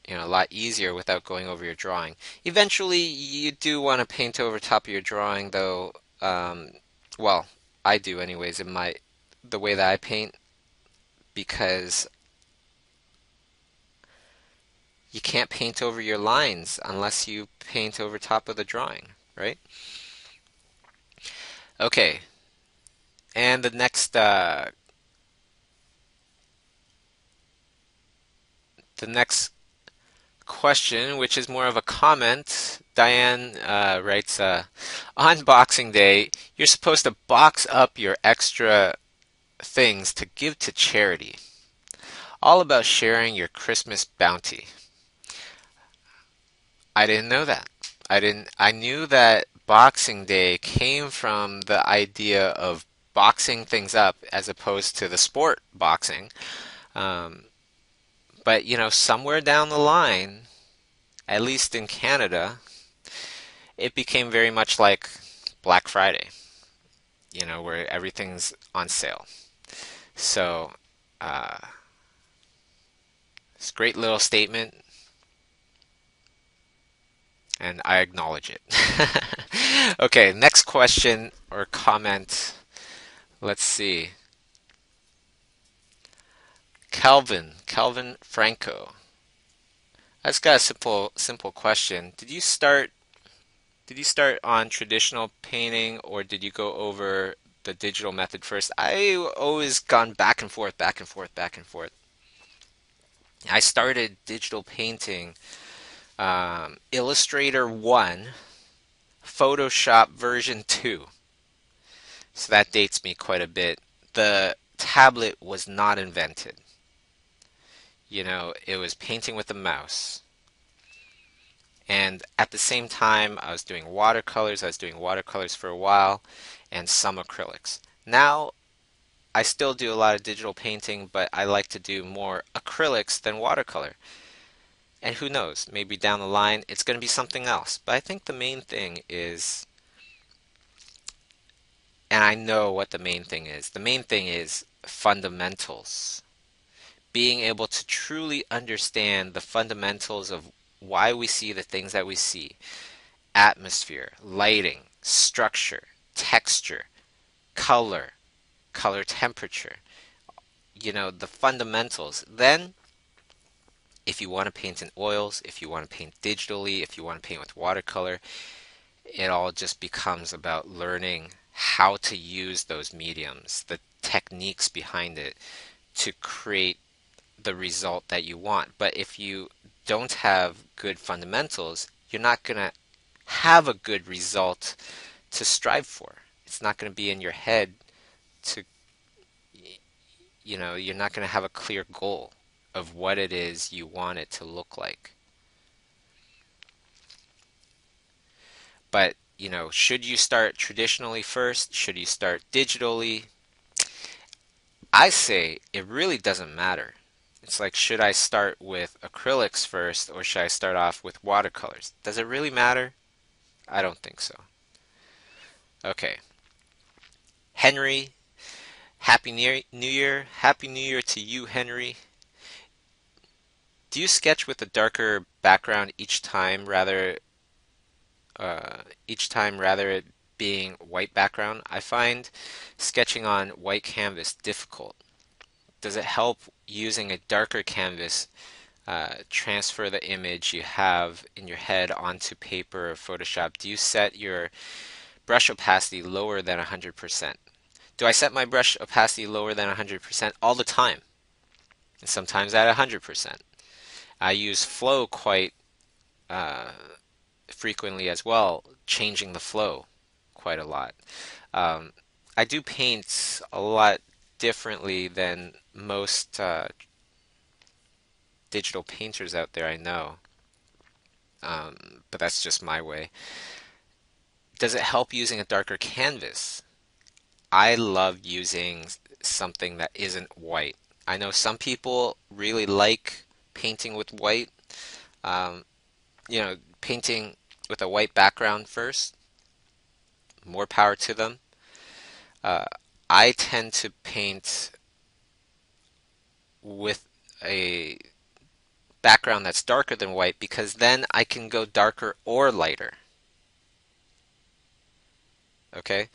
a lot easier without going over your drawing. Eventually, you do want to paint over top of your drawing, though. Well, I do anyways in the way that I paint, because you can't paint over your lines unless you paint over top of the drawing, right? Okay, and the next question, which is more of a comment. Diane writes, on Boxing Day, you're supposed to box up your extra things to give to charity. All about sharing your Christmas bounty. I didn't know that. I knew that Boxing Day came from the idea of boxing things up as opposed to the sport boxing. Um, but somewhere down the line, at least in Canada, it became very much like Black Friday, where everything's on sale. So, uh, it's a great little statement, and I acknowledge it. Okay, next question or comment. Let's see. Calvin Franco. I just got a simple question. Did you start on traditional painting, or did you go over the digital method first. I always gone back and forth, back and forth, back and forth. I started digital painting Illustrator 1, Photoshop version 2. So that dates me quite a bit. The tablet was not invented. It was painting with a mouse. And at the same time, I was doing watercolors. I was doing watercolors for a while and some acrylics. Now, I still do a lot of digital painting, but I like to do more acrylics than watercolor. And who knows, maybe down the line it's going to be something else. But I think the main thing is, and I know what the main thing is, the main thing is fundamentals. Being able to truly understand the fundamentals of why we see the things that we see: atmosphere, lighting, structure, texture, color, color temperature, the fundamentals. Then, if you want to paint in oils, if you want to paint digitally, if you want to paint with watercolor, it all just becomes about learning how to use those mediums, the techniques behind it to create the result that you want. But if you don't have good fundamentals, you're not going to have a good result to strive for. It's not going to be in your head to, you're not going to have a clear goal of what it is you want it to look like. But, should you start traditionally first? Should you start digitally? I say it really doesn't matter. It's like, should I start with acrylics first or should I start off with watercolors? Does it really matter? I don't think so. Okay. Henry, Happy New Year. Happy New Year to you, Henry. Do you sketch with a darker background each time rather it being white background? I find sketching on white canvas difficult. Does it help using a darker canvas transfer the image you have in your head onto paper or Photoshop? Do you set your brush opacity lower than 100%? Do I set my brush opacity lower than 100% all the time? And sometimes at 100%. I use flow quite uh, frequently as well, changing the flow quite a lot. Um, I do paint a lot differently than most digital painters out there I know, but that's just my way. Does it help using a darker canvas? I love using something that isn't white. I know some people really like painting with white, um, painting with a white background first. More power to them. Uh, I tend to paint with a background that's darker than white because then I can go darker or lighter. Okay?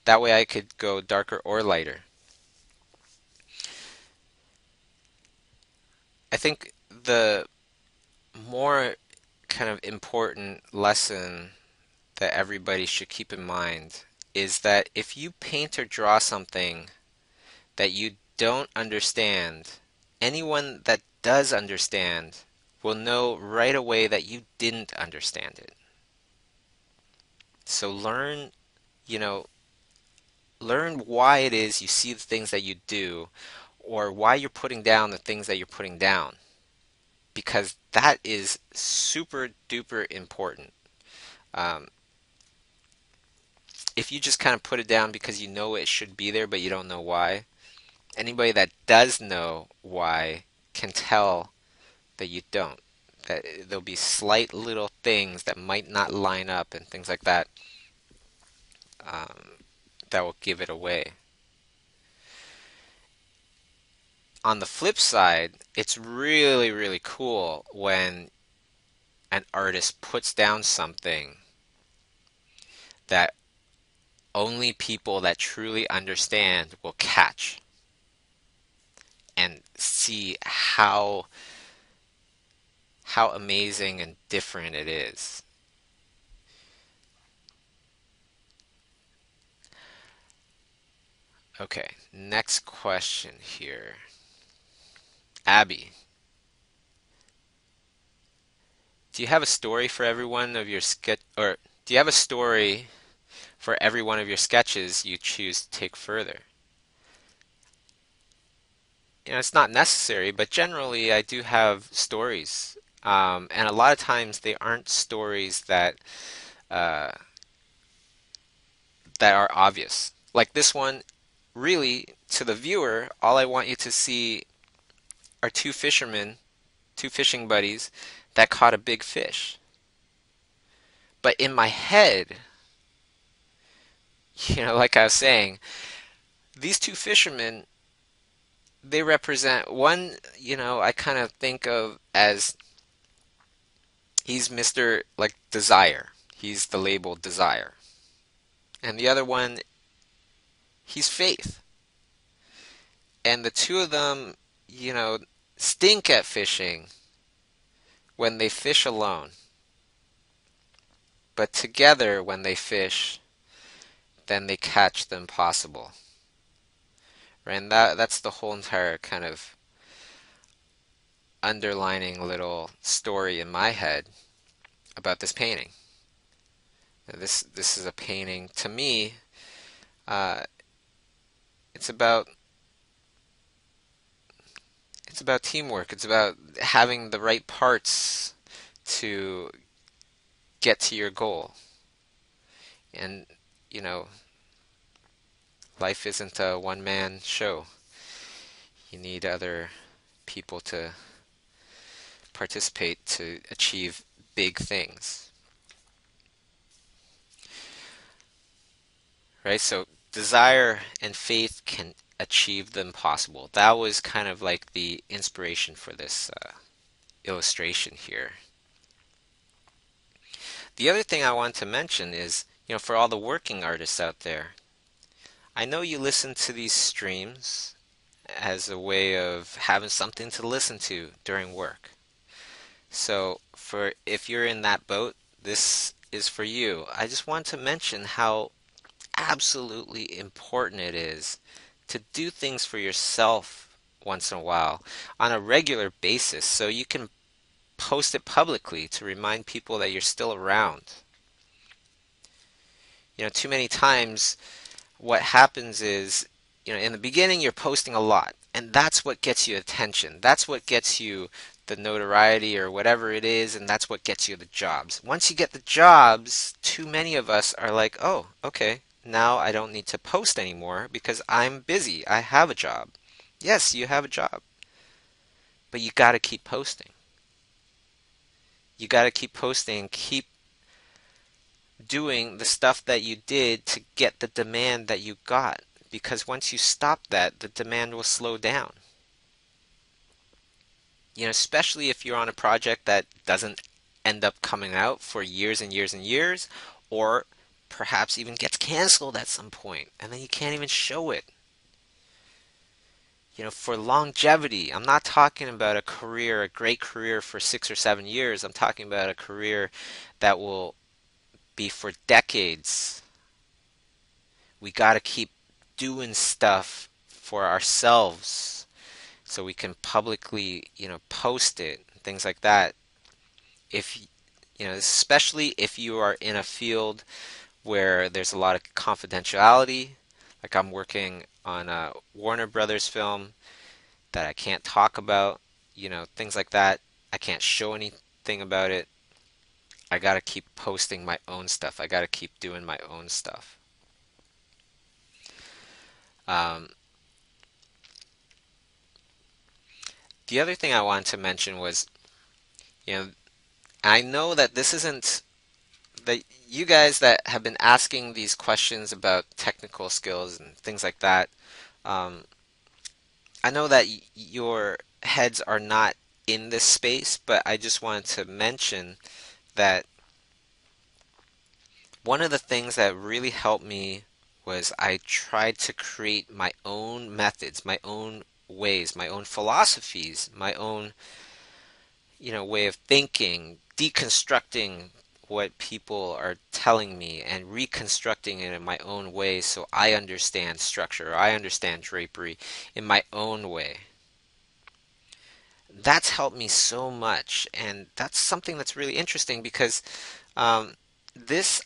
That way I could go darker or lighter. I think the more kind of important lesson that everybody should keep in mind is that if you paint or draw something that you don't understand, anyone that does understand will know right away that you didn't understand it. So you know, learn why it is you see the things that you do or why you're putting down the things that you're putting down because that is super duper important. Um, if you just kind of put it down because you know it should be there but you don't know why, anybody that does know why can tell that you don't. That there'll be slight little things that might not line up and things like that that will give it away. On the flip side, it's really, really cool when an artist puts down something that only people that truly understand will catch and see how amazing and different it is. Okay, next question here. Abby, do you have a story for every one of your sketch, or do you have a story for every one of your sketches you choose to take further? It's not necessary, but generally I do have stories. And a lot of times they aren't stories uh, that are obvious. Like this one, really, to the viewer, all I want you to see are two fishermen, two fishing buddies that caught a big fish. But in my head, like I was saying, these two fishermen, they represent one, I kind of think of as he's Mr. like Desire. He's the label Desire. And the other one, he's Faith. And the two of them, you know, stink at fishing when they fish alone. But together, when they fish, then they catch the impossible. Right? And that's the whole entire kind of underlining little story in my head about this painting. This is a painting to me. Uh, it's about it's about teamwork. It's about having the right parts to get to your goal. And you know, life isn't a one man show. You need other people to participate to achieve big things. Right? So desire and faith can achieve the impossible. That was kind of like the inspiration for this illustration here. The other thing I want to mention is, for all the working artists out there, I know you listen to these streams as a way of having something to listen to during work. So, for if you're in that boat, this is for you. I just want to mention how absolutely important it is to do things for yourself once in a while on a regular basis so you can post it publicly to remind people that you're still around. Too many times what happens is, in the beginning you're posting a lot, and that's what gets you attention. That's what gets you the notoriety or whatever it is, and that's what gets you the jobs. Once you get the jobs, too many of us are like, oh, okay, now I don't need to post anymore because I'm busy. I have a job. Yes, you have a job, but you got to keep posting. You got to keep posting, keep doing the stuff that you did to get the demand that you got. Because once you stop that, the demand will slow down. Especially if you're on a project that doesn't end up coming out for years and years and years, or perhaps even gets canceled at some point, and then you can't even show it. For longevity, I'm not talking about a career, a great career for 6 or 7 years. I'm talking about a career that will be for decades. We got to keep doing stuff for ourselves so we can publicly, post it, things like that. If especially if you are in a field where there's a lot of confidentiality, like I'm working on a Warner Brothers film that I can't talk about, things like that. I can't show anything about it. I gotta keep posting my own stuff. I gotta keep doing my own stuff. Um, the other thing I wanted to mention was, you know, I know that this isn't that you guys that have been asking these questions about technical skills and things like that. Um, I know that your heads are not in this space, but I just wanted to mention that one of the things that really helped me was I tried to create my own methods, my own ways, my own philosophies, my own, way of thinking, deconstructing what people are telling me and reconstructing it in my own way so I understand structure, I understand drapery in my own way. That's helped me so much, and that's something that's really interesting because um,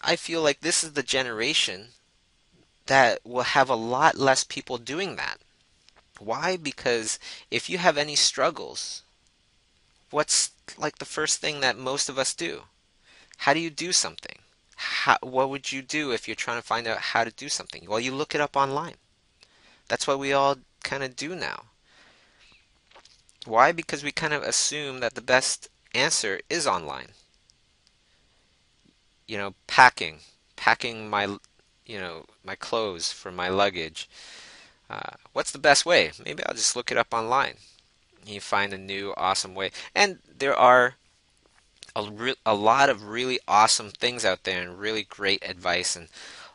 I feel like this is the generation that will have a lot less people doing that. Why? Because if you have any struggles, what's like the first thing that most of us do? How do you do something? What would you do if you're trying to find out how to do something? Well, you look it up online. That's what we all kind of do now. Why? Because we kind of assume that the best answer is online. Packing my clothes for my luggage. What's the best way? Maybe I'll just look it up online. You find a new awesome way. And there are a lot of really awesome things out there and really great advice and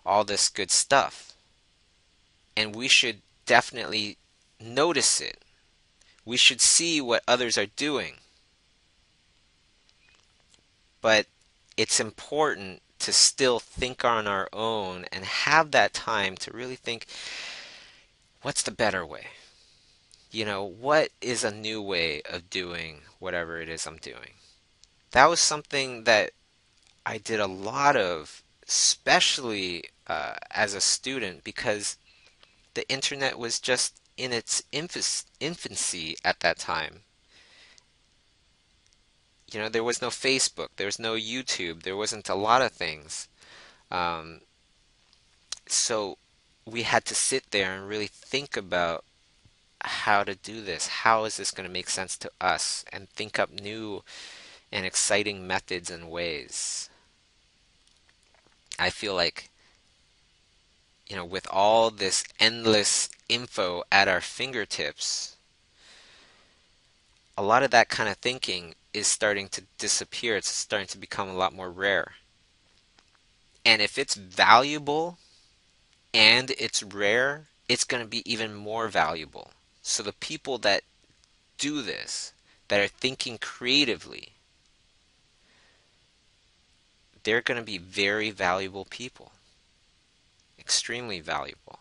all this good stuff. And we should definitely notice it. We should see what others are doing. But it's important to still think on our own and have that time to really think, what's the better way? What is a new way of doing whatever it is I'm doing? That was something that I did a lot of, especially as a student, because the internet was just in its infancy at that time. There was no Facebook, there was no YouTube, there wasn't a lot of things. Um, so we had to sit there and really think about how to do this. How is this going to make sense to us? And think up new and exciting methods and ways. I feel like, with all this endless info at our fingertips, a lot of that kind of thinking is starting to disappear. It's starting to become a lot more rare. And if it's valuable and it's rare, it's going to be even more valuable. So the people that do this, that are thinking creatively, they're going to be very valuable people, extremely valuable.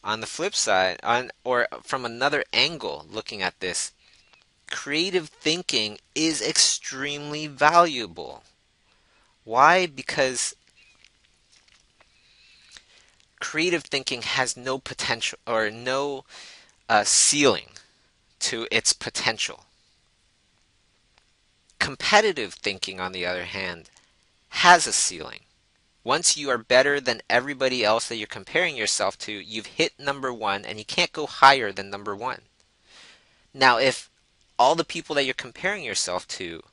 On the flip side, or from another angle looking at this, creative thinking is extremely valuable. Why? Because creative thinking has no potential or no ceiling to its potential. Competitive thinking, on the other hand, has a ceiling. Once you are better than everybody else that you're comparing yourself to, you've hit number one and you can't go higher than number one. Now, if all the people that you're comparing yourself to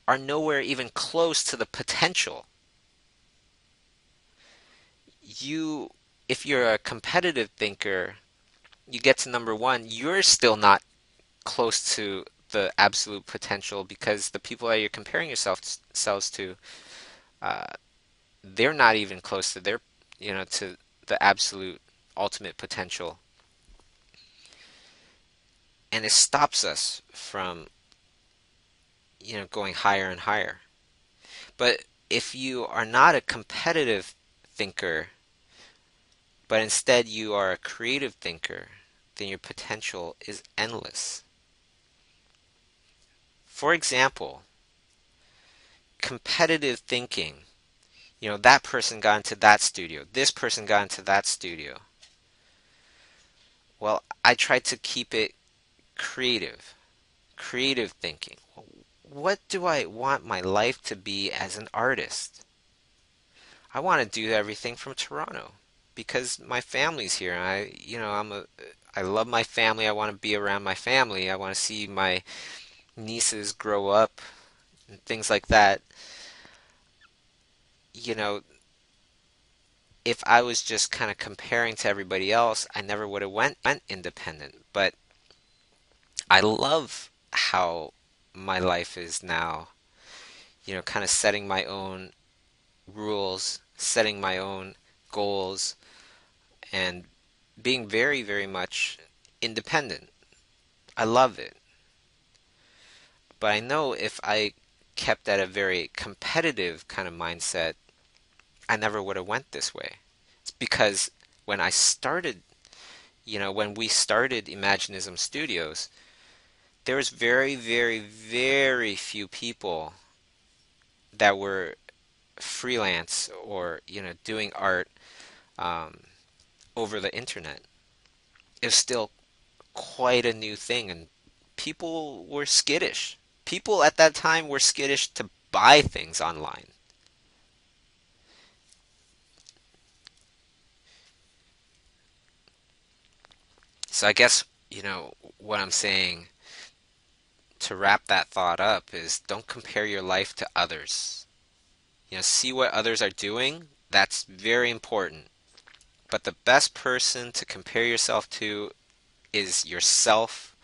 are nowhere even close to the potential, you, if you're a competitive thinker, you get to number one, you're still not close to the absolute potential because the people that you're comparing yourselves to, uh, they're not even close to to the absolute ultimate potential. And it stops us from, going higher and higher. But if you are not a competitive thinker, but instead you are a creative thinker, then your potential is endless. For example, competitive thinking, that person got into that studio, this person got into that studio. Well, I try to keep it creative thinking. What do I want my life to be as an artist? I want to do everything from Toronto because my family's here. I love my family. I want to be around my family. I want to see my nieces grow up and things like that. You know, if I was just kind of comparing to everybody else, I never would have went independent. But I love how my life is now, kind of setting my own rules, setting my own goals, and being very, very much independent. I love it. But I know if I kept at a very competitive kind of mindset, I never would have went this way. It's because when I started, when we started Imaginism Studios, there was very, very, very few people that were freelance or, doing art um, over the internet. It was still quite a new thing, and people were skittish. People at that time were skittish to buy things online. So I guess, what I'm saying to wrap that thought up is don't compare your life to others. See what others are doing. That's very important. But the best person to compare yourself to is yourself,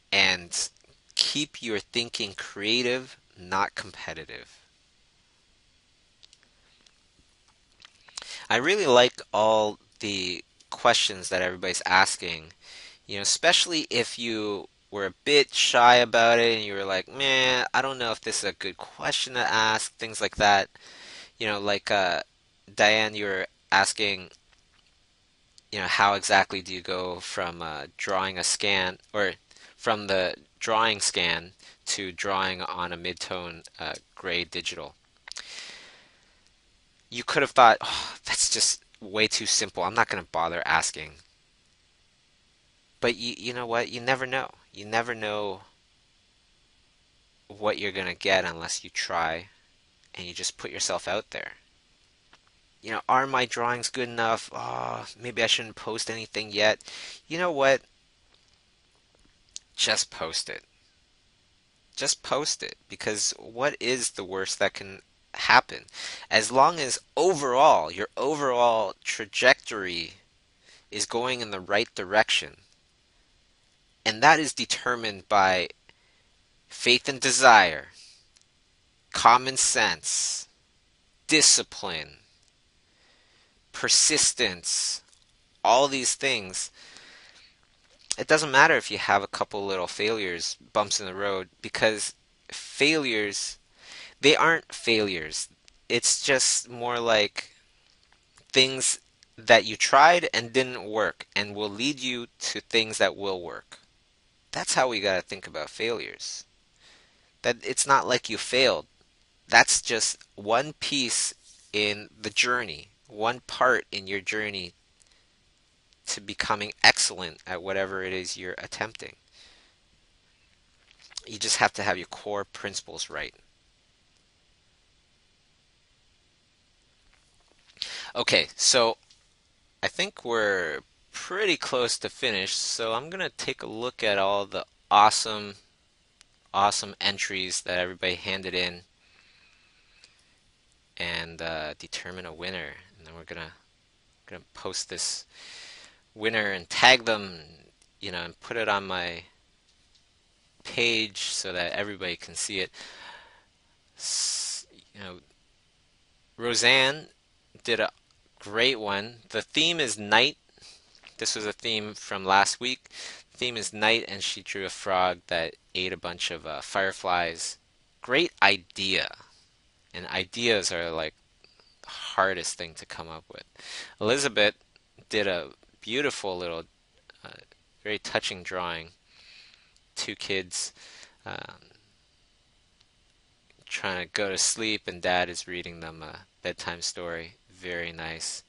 and keep your thinking creative, not competitive. I really like all the questions that everybody's asking, especially if you were a bit shy about it and you were like, man, I don't know if this is a good question to ask, things like that. Like Diane, you were asking, how exactly do you go from drawing a scan or from the drawing scan to drawing on a midtone gray digital? You could have thought, oh, that's just way too simple. I'm not going to bother asking. But you know what? You never know. You never know what you're going to get unless you try and you just put yourself out there. Are my drawings good enough? Oh, maybe I shouldn't post anything yet. You know what? Just post it. Just post it because what is the worst that can happen? As long as your overall trajectory is going in the right direction, and that is determined by faith and desire, common sense, discipline, persistence, all these things. It doesn't matter if you have a couple little failures, bumps in the road, because failures, they aren't failures. It's just more like things that you tried and didn't work and will lead you to things that will work. That's how we got to think about failures. That it's not like you failed. That's just one piece in the journey, one part in your journey to becoming excellent at whatever it is you're attempting. You just have to have your core principles right. Okay, so I think we're pretty close to finish, so I'm gonna take a look at all the awesome, awesome entries that everybody handed in and determine a winner. And then we're gonna post this winner and tag them, and put it on my page so that everybody can see it. You know, Roseanne did a great one. The theme is night. This was a theme from last week. The theme is night, and she drew a frog that ate a bunch of fireflies. Great idea. And ideas are like the hardest thing to come up with. Elizabeth did a beautiful little, uh, very touching drawing. Two kids um, trying to go to sleep, and dad is reading them a bedtime story. Very nice.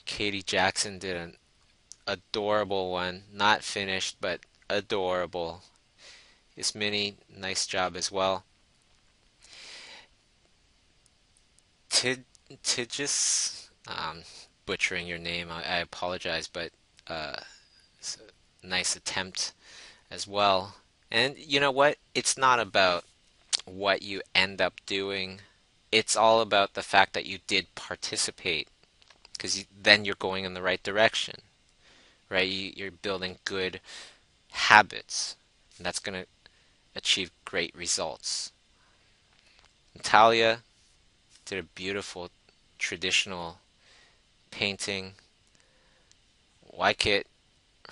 Katie Jackson did an adorable one. Not finished, but adorable. Miss Minnie, nice job as well. Tid Tidgis, butchering your name. I apologize, but it's a nice attempt as well. And you know what? It's not about what you end up doing. It's all about the fact that you did participate, because then you're going in the right direction, right? You're building good habits, and that's going to achieve great results. Natalia did a beautiful traditional painting. Kit,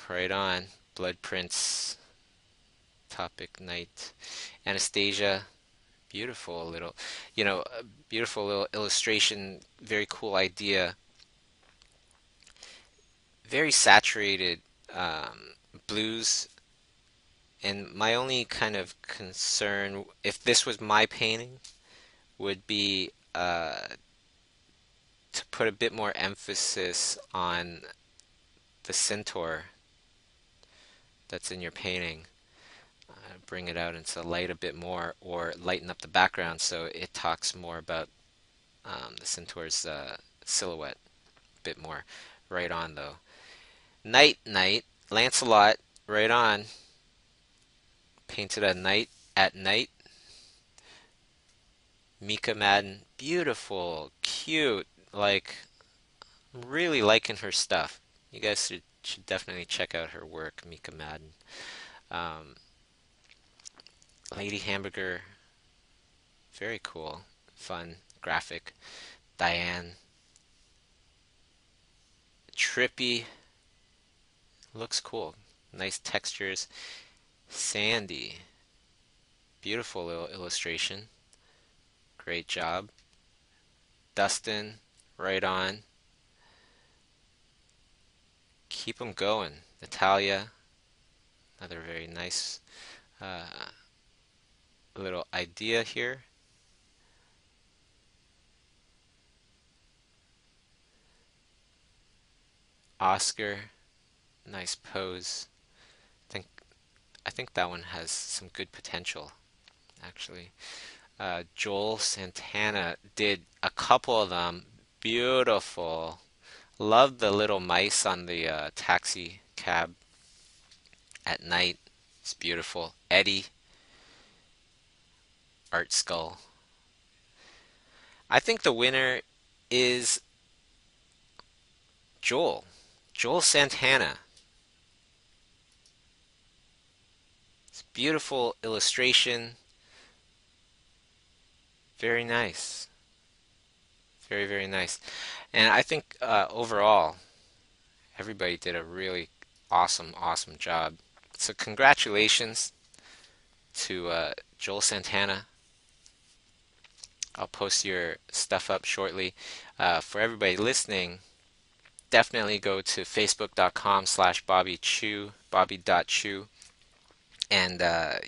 right on. Blood Prince, topic night. Anastasia, beautiful little, beautiful little illustration, very cool idea, very saturated blues. And my only kind of concern, if this was my painting, would be to put a bit more emphasis on the centaur that's in your painting. Bring it out into light a bit more, or lighten up the background so it talks more about the centaur's silhouette a bit more. Right on, though. Night, night. Lancelot, right on. Painted at night. Mika Madden, beautiful, cute. Like, I'm really liking her stuff. You guys should definitely check out her work, Mika Madden. Um, Lady Hamburger, very cool, fun, graphic. Diane, trippy, looks cool. Nice textures. Sandy, beautiful little illustration. Great job. Dustin, right on. Keep them going. Natalia, another very nice uh, little idea here. Oscar, nice pose. I think I think that one has some good potential, actually. Joel Santana did a couple of them. Beautiful. Love the little mice on the taxi cab at night. It's beautiful. Eddie, Art Skull. I think the winner is Joel. Joel Santana. It's beautiful illustration. Very nice. Very, very nice. And I think overall, everybody did a really awesome, awesome job. So congratulations to Joel Santana. I'll post your stuff up shortly. For everybody listening, definitely go to facebook.com/Bobby Chiu, Bobby.Chiu, and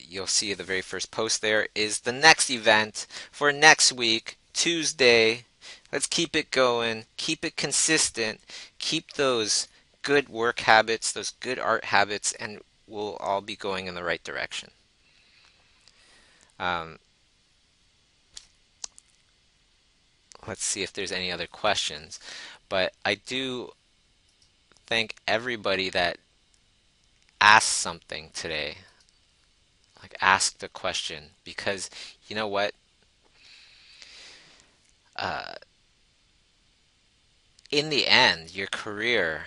you'll see the very first post there is the next event for next week, Tuesday. Let's keep it going, keep it consistent, keep those good work habits, those good art habits, and we'll all be going in the right direction. Um, let's see if there's any other questions. But I do thank everybody that asked something today, like asked a question, because you know what? Uh, in the end, your career,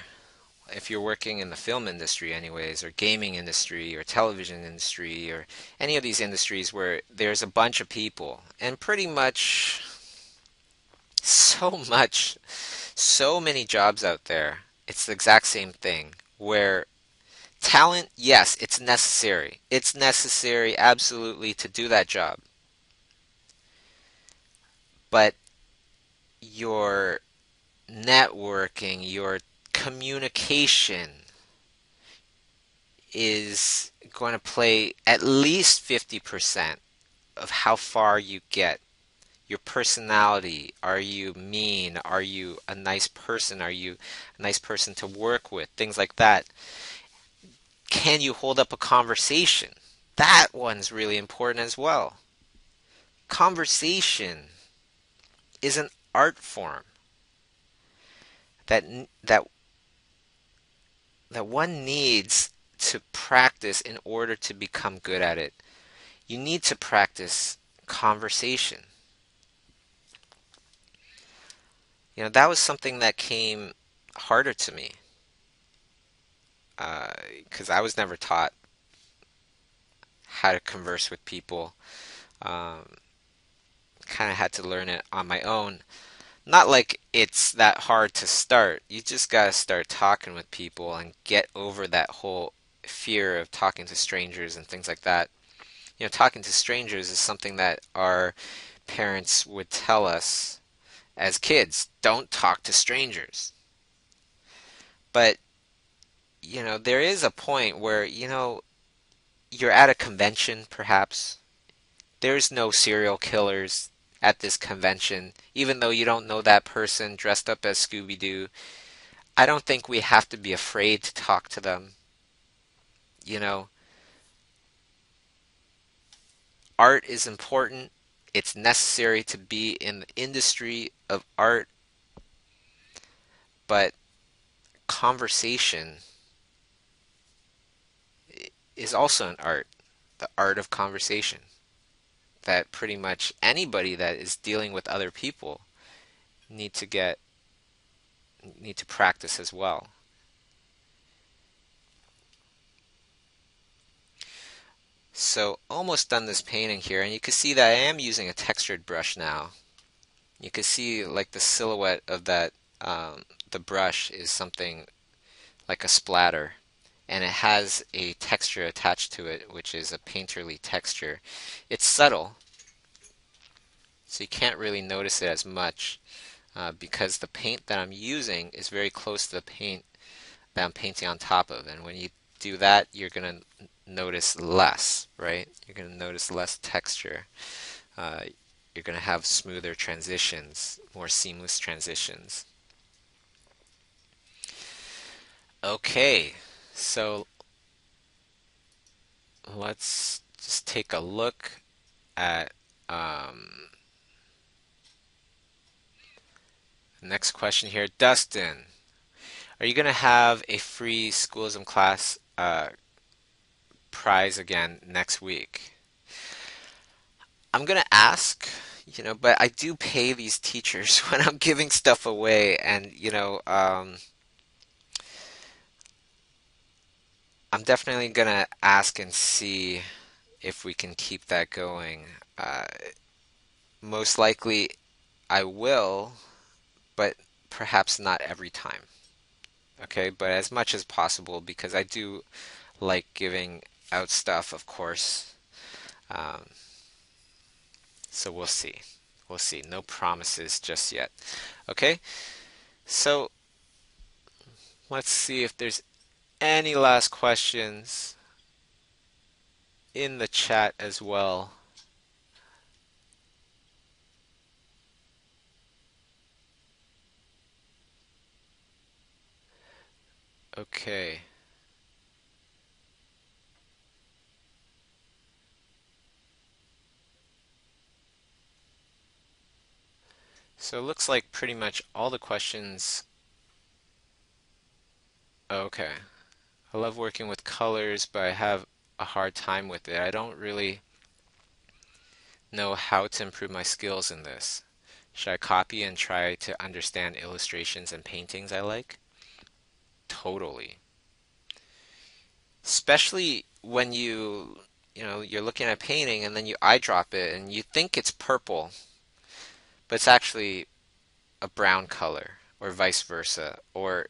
if you're working in the film industry anyways, or gaming industry, or television industry, or any of these industries where there's a bunch of people, and pretty much so much, so many jobs out there, it's the exact same thing, where talent, yes, it's necessary. It's necessary absolutely to do that job. But your networking, your communication is going to play at least 50% of how far you get. Your personality. Are you mean? Are you a nice person? Are you a nice person to work with? Things like that. Can you hold up a conversation? That one's really important as well. Conversation is an art form that that that one needs to practice in order to become good at it. You need to practice conversation. That was something that came harder to me because I was never taught how to converse with people. Um, kind of had to learn it on my own. Not like it's that hard to start. You just gotta start talking with people and get over that whole fear of talking to strangers and things like that. Talking to strangers is something that our parents would tell us as kids, don't talk to strangers. But, there is a point where, you're at a convention, perhaps. There's no serial killers at this convention, even though you don't know that person dressed up as Scooby Doo. I don't think we have to be afraid to talk to them. You know, art is important. It's necessary to be in the industry of art, but conversation is also an art, the art of conversation, that pretty much anybody that is dealing with other people need to get need to practice as well. So almost done this painting here, and you can see that I am using a textured brush now. You can see like the silhouette of that the brush is something like a splatter, and it has a texture attached to it, which is a painterly texture. It's subtle, so you can't really notice it as much because the paint that I'm using is very close to the paint that I'm painting on top of. And when you do that, you're going to notice less, right? You're going to notice less texture. Uh, you're going to have smoother transitions, more seamless transitions. Okay, so let's just take a look at the next question here. Dustin, are you going to have a free Schoolism class prize again next week? I'm gonna ask, but I do pay these teachers when I'm giving stuff away, and I'm definitely gonna ask and see if we can keep that going. Uh, Most likely, I will, but perhaps not every time. Okay, but as much as possible because I do like giving out stuff, of course. Um, so we'll see. We'll see. No promises just yet. Okay, so let's see if there's any last questions in the chat as well. Okay. So it looks like pretty much all the questions. Okay. I love working with colors, but I have a hard time with it. I don't really know how to improve my skills in this. Should I copy and try to understand illustrations and paintings I like? Totally. Especially when you're looking at a painting and then you eye drop it and you think it's purple, but it's actually a brown color or vice versa. Or,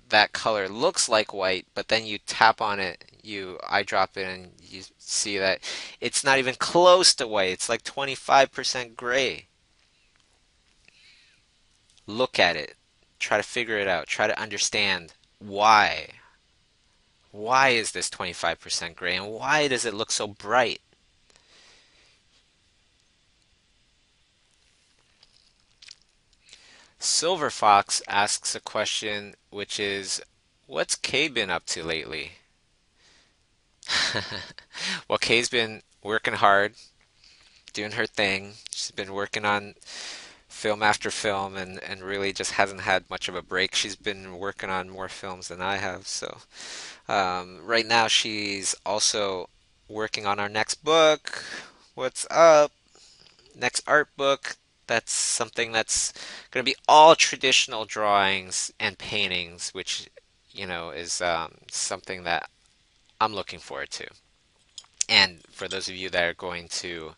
that color looks like white, but then you tap on it, you eye drop it, and you see that it's not even close to white. It's like 25% gray. Look at it. Try to figure it out. Try to understand why. Why is this 25% gray and why does it look so bright? Silver Fox asks a question which is, what's Kay been up to lately? Well, Kay's been working hard, doing her thing. She's been working on film after film and really just hasn't had much of a break. She's been working on more films than I have. So right now she's also working on our next book. What's up? Next art book. That's something that's going to be all traditional drawings and paintings, which, is something that I'm looking forward to. And for those of you that are going to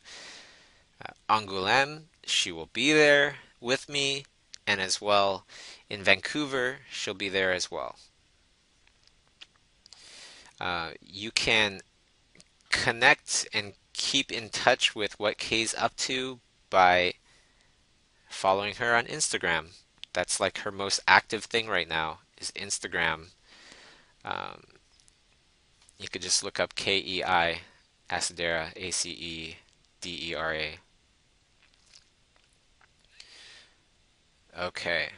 Angoulême, she will be there with me, and as well in Vancouver, she'll be there as well. You can connect and keep in touch with what Kay's up to by following her on Instagram. That's like her most active thing right now is Instagram. Um, you could just look up KEI Acedera, Acedera. Okay.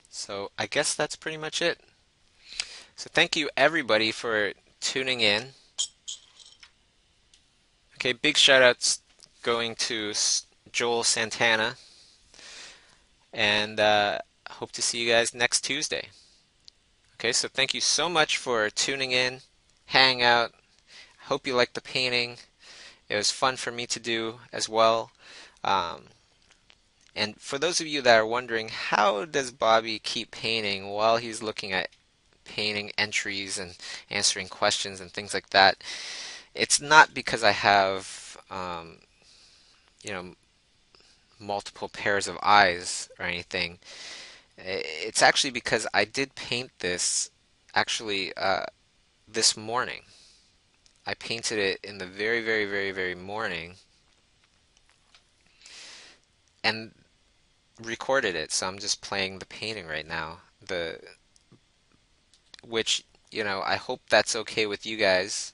So I guess that's pretty much it. So thank you everybody for tuning in. Okay, big shout outs going to Joel Santana, and hope to see you guys next Tuesday. Okay, so thank you so much for tuning in, hang out. Hope you liked the painting. It was fun for me to do as well. Um, and for those of you that are wondering, how does Bobby keep painting while he's looking at painting entries and answering questions and things like that? It's not because I have, you know, multiple pairs of eyes or anything. It's actually because I did paint this actually this morning. I painted it in the very, very, very, very morning and recorded it. So I'm just playing the painting right now. Which, I hope that's okay with you guys.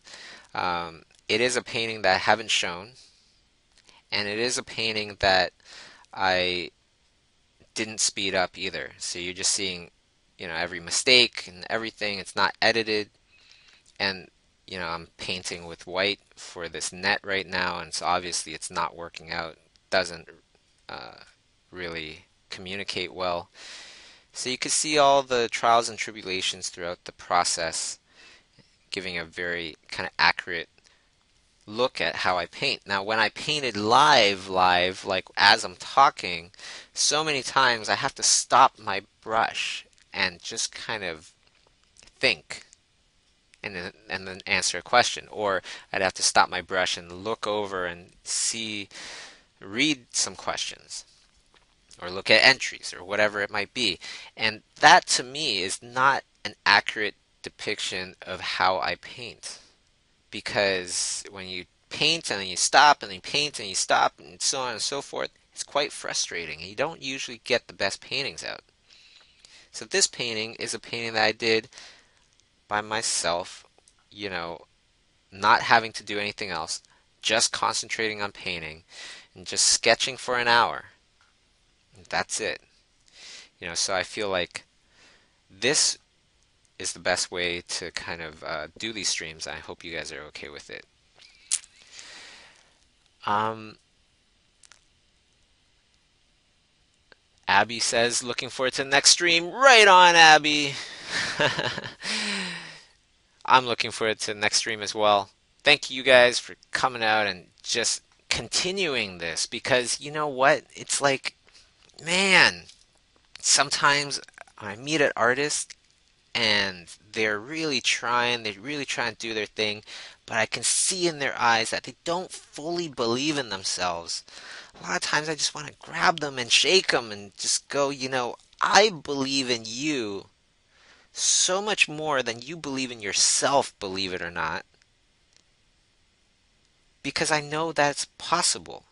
It is a painting that I haven't shown, and it is a painting that I didn't speed up either. So you're just seeing, every mistake and everything. It's not edited, and I'm painting with white for this net right now, and so obviously it's not working out. Doesn't uh, really communicate well. So you can see all the trials and tribulations throughout the process, giving a very kind of accurate look at how I paint. Now, when I painted live, like as I'm talking, so many times I have to stop my brush and just kind of think and then answer a question. Or I'd have to stop my brush and look over and read some questions, or look at entries, or whatever it might be. And that to me is not an accurate depiction of how I paint. Because when you paint and then you stop and then you paint and you stop and so on and so forth, it's quite frustrating and you don't usually get the best paintings out. So this painting is a painting that I did by myself, you know, not having to do anything else, just concentrating on painting and just sketching for an hour. That's it. So I feel like this is the best way to kind of do these streams. I hope you guys are okay with it. Um, Abby says, looking forward to the next stream. Right on, Abby. I'm looking forward to the next stream as well. Thank you guys for coming out and just continuing this, because you know what? It's like, man, sometimes I meet an artist and they really try and do their thing, but I can see in their eyes that they don't fully believe in themselves. A lot of times I just want to grab them and shake them and just go, I believe in you so much more than you believe in yourself, believe it or not, because I know that's possible.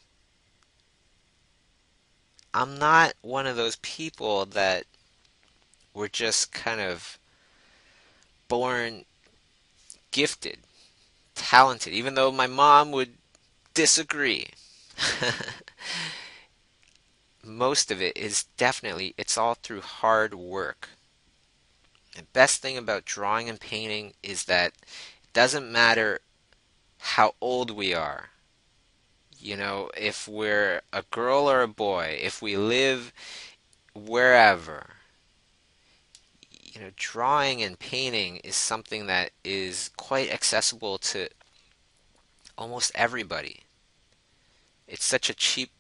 I'm not one of those people that were just kind of born gifted, talented, even though my mom would disagree. Most of it is definitely, it's all through hard work. The best thing about drawing and painting is that it doesn't matter how old we are. If we're a girl or a boy, if we live wherever, drawing and painting is something that is quite accessible to almost everybody. It's such a cheap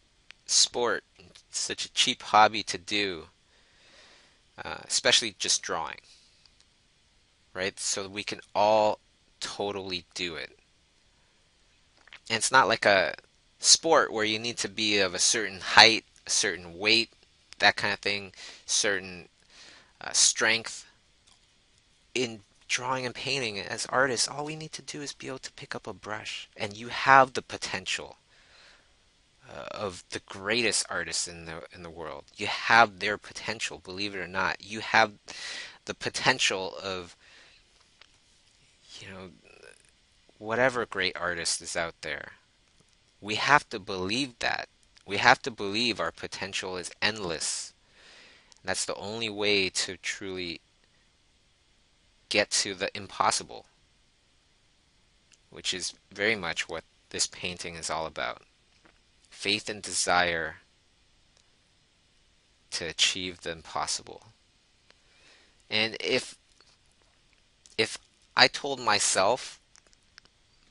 sport, such a cheap hobby to do, especially just drawing. right? So we can all totally do it. And it's not like a sport where you need to be of a certain height, a certain weight, that kind of thing, certain strength. In drawing and painting as artists, all we need to do is be able to pick up a brush, and you have the potential of the greatest artists in the world. You have their potential, believe it or not. You have the potential of, you know, whatever great artist is out there. We have to believe that. We have to believe our potential is endless. That's the only way to truly get to the impossible, which is very much what this painting is all about. Faith and desire to achieve the impossible. And if I told myself,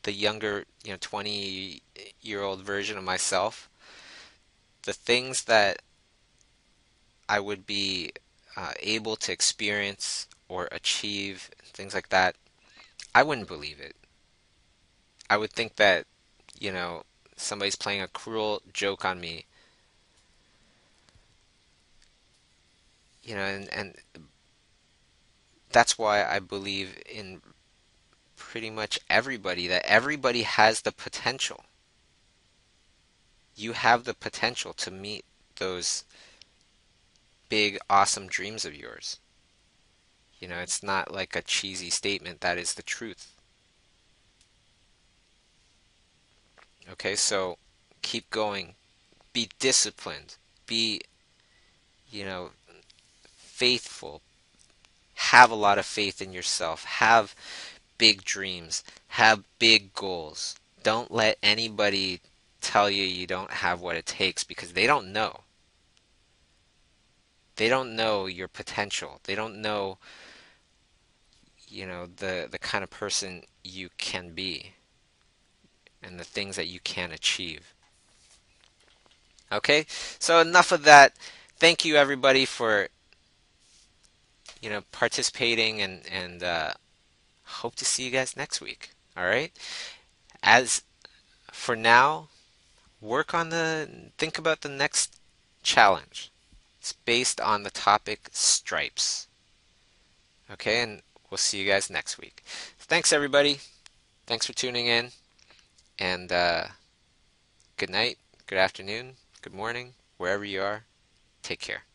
the younger, 20-year-old version of myself, the things that I would be able to experience or achieve, things like that, I wouldn't believe it. I would think that, you know, somebody's playing a cruel joke on me, and that's why I believe in pretty much everybody, that everybody has the potential. You have the potential to meet those big, awesome dreams of yours. It's not like a cheesy statement, that is the truth. Okay, so keep going. Be disciplined. Be, you know, faithful. Have a lot of faith in yourself. Have big dreams. Have big goals. Don't let anybody tell you you don't have what it takes, because they don't know. They don't know your potential. They don't know, the kind of person you can be and the things that you can achieve. Okay? So enough of that. Thank you everybody for, participating, and hope to see you guys next week. All right? As for now, think about the next challenge. It's based on the topic stripes. Okay? And we'll see you guys next week. Thanks everybody. Thanks for tuning in, and good night, good afternoon, good morning, wherever you are. Take care.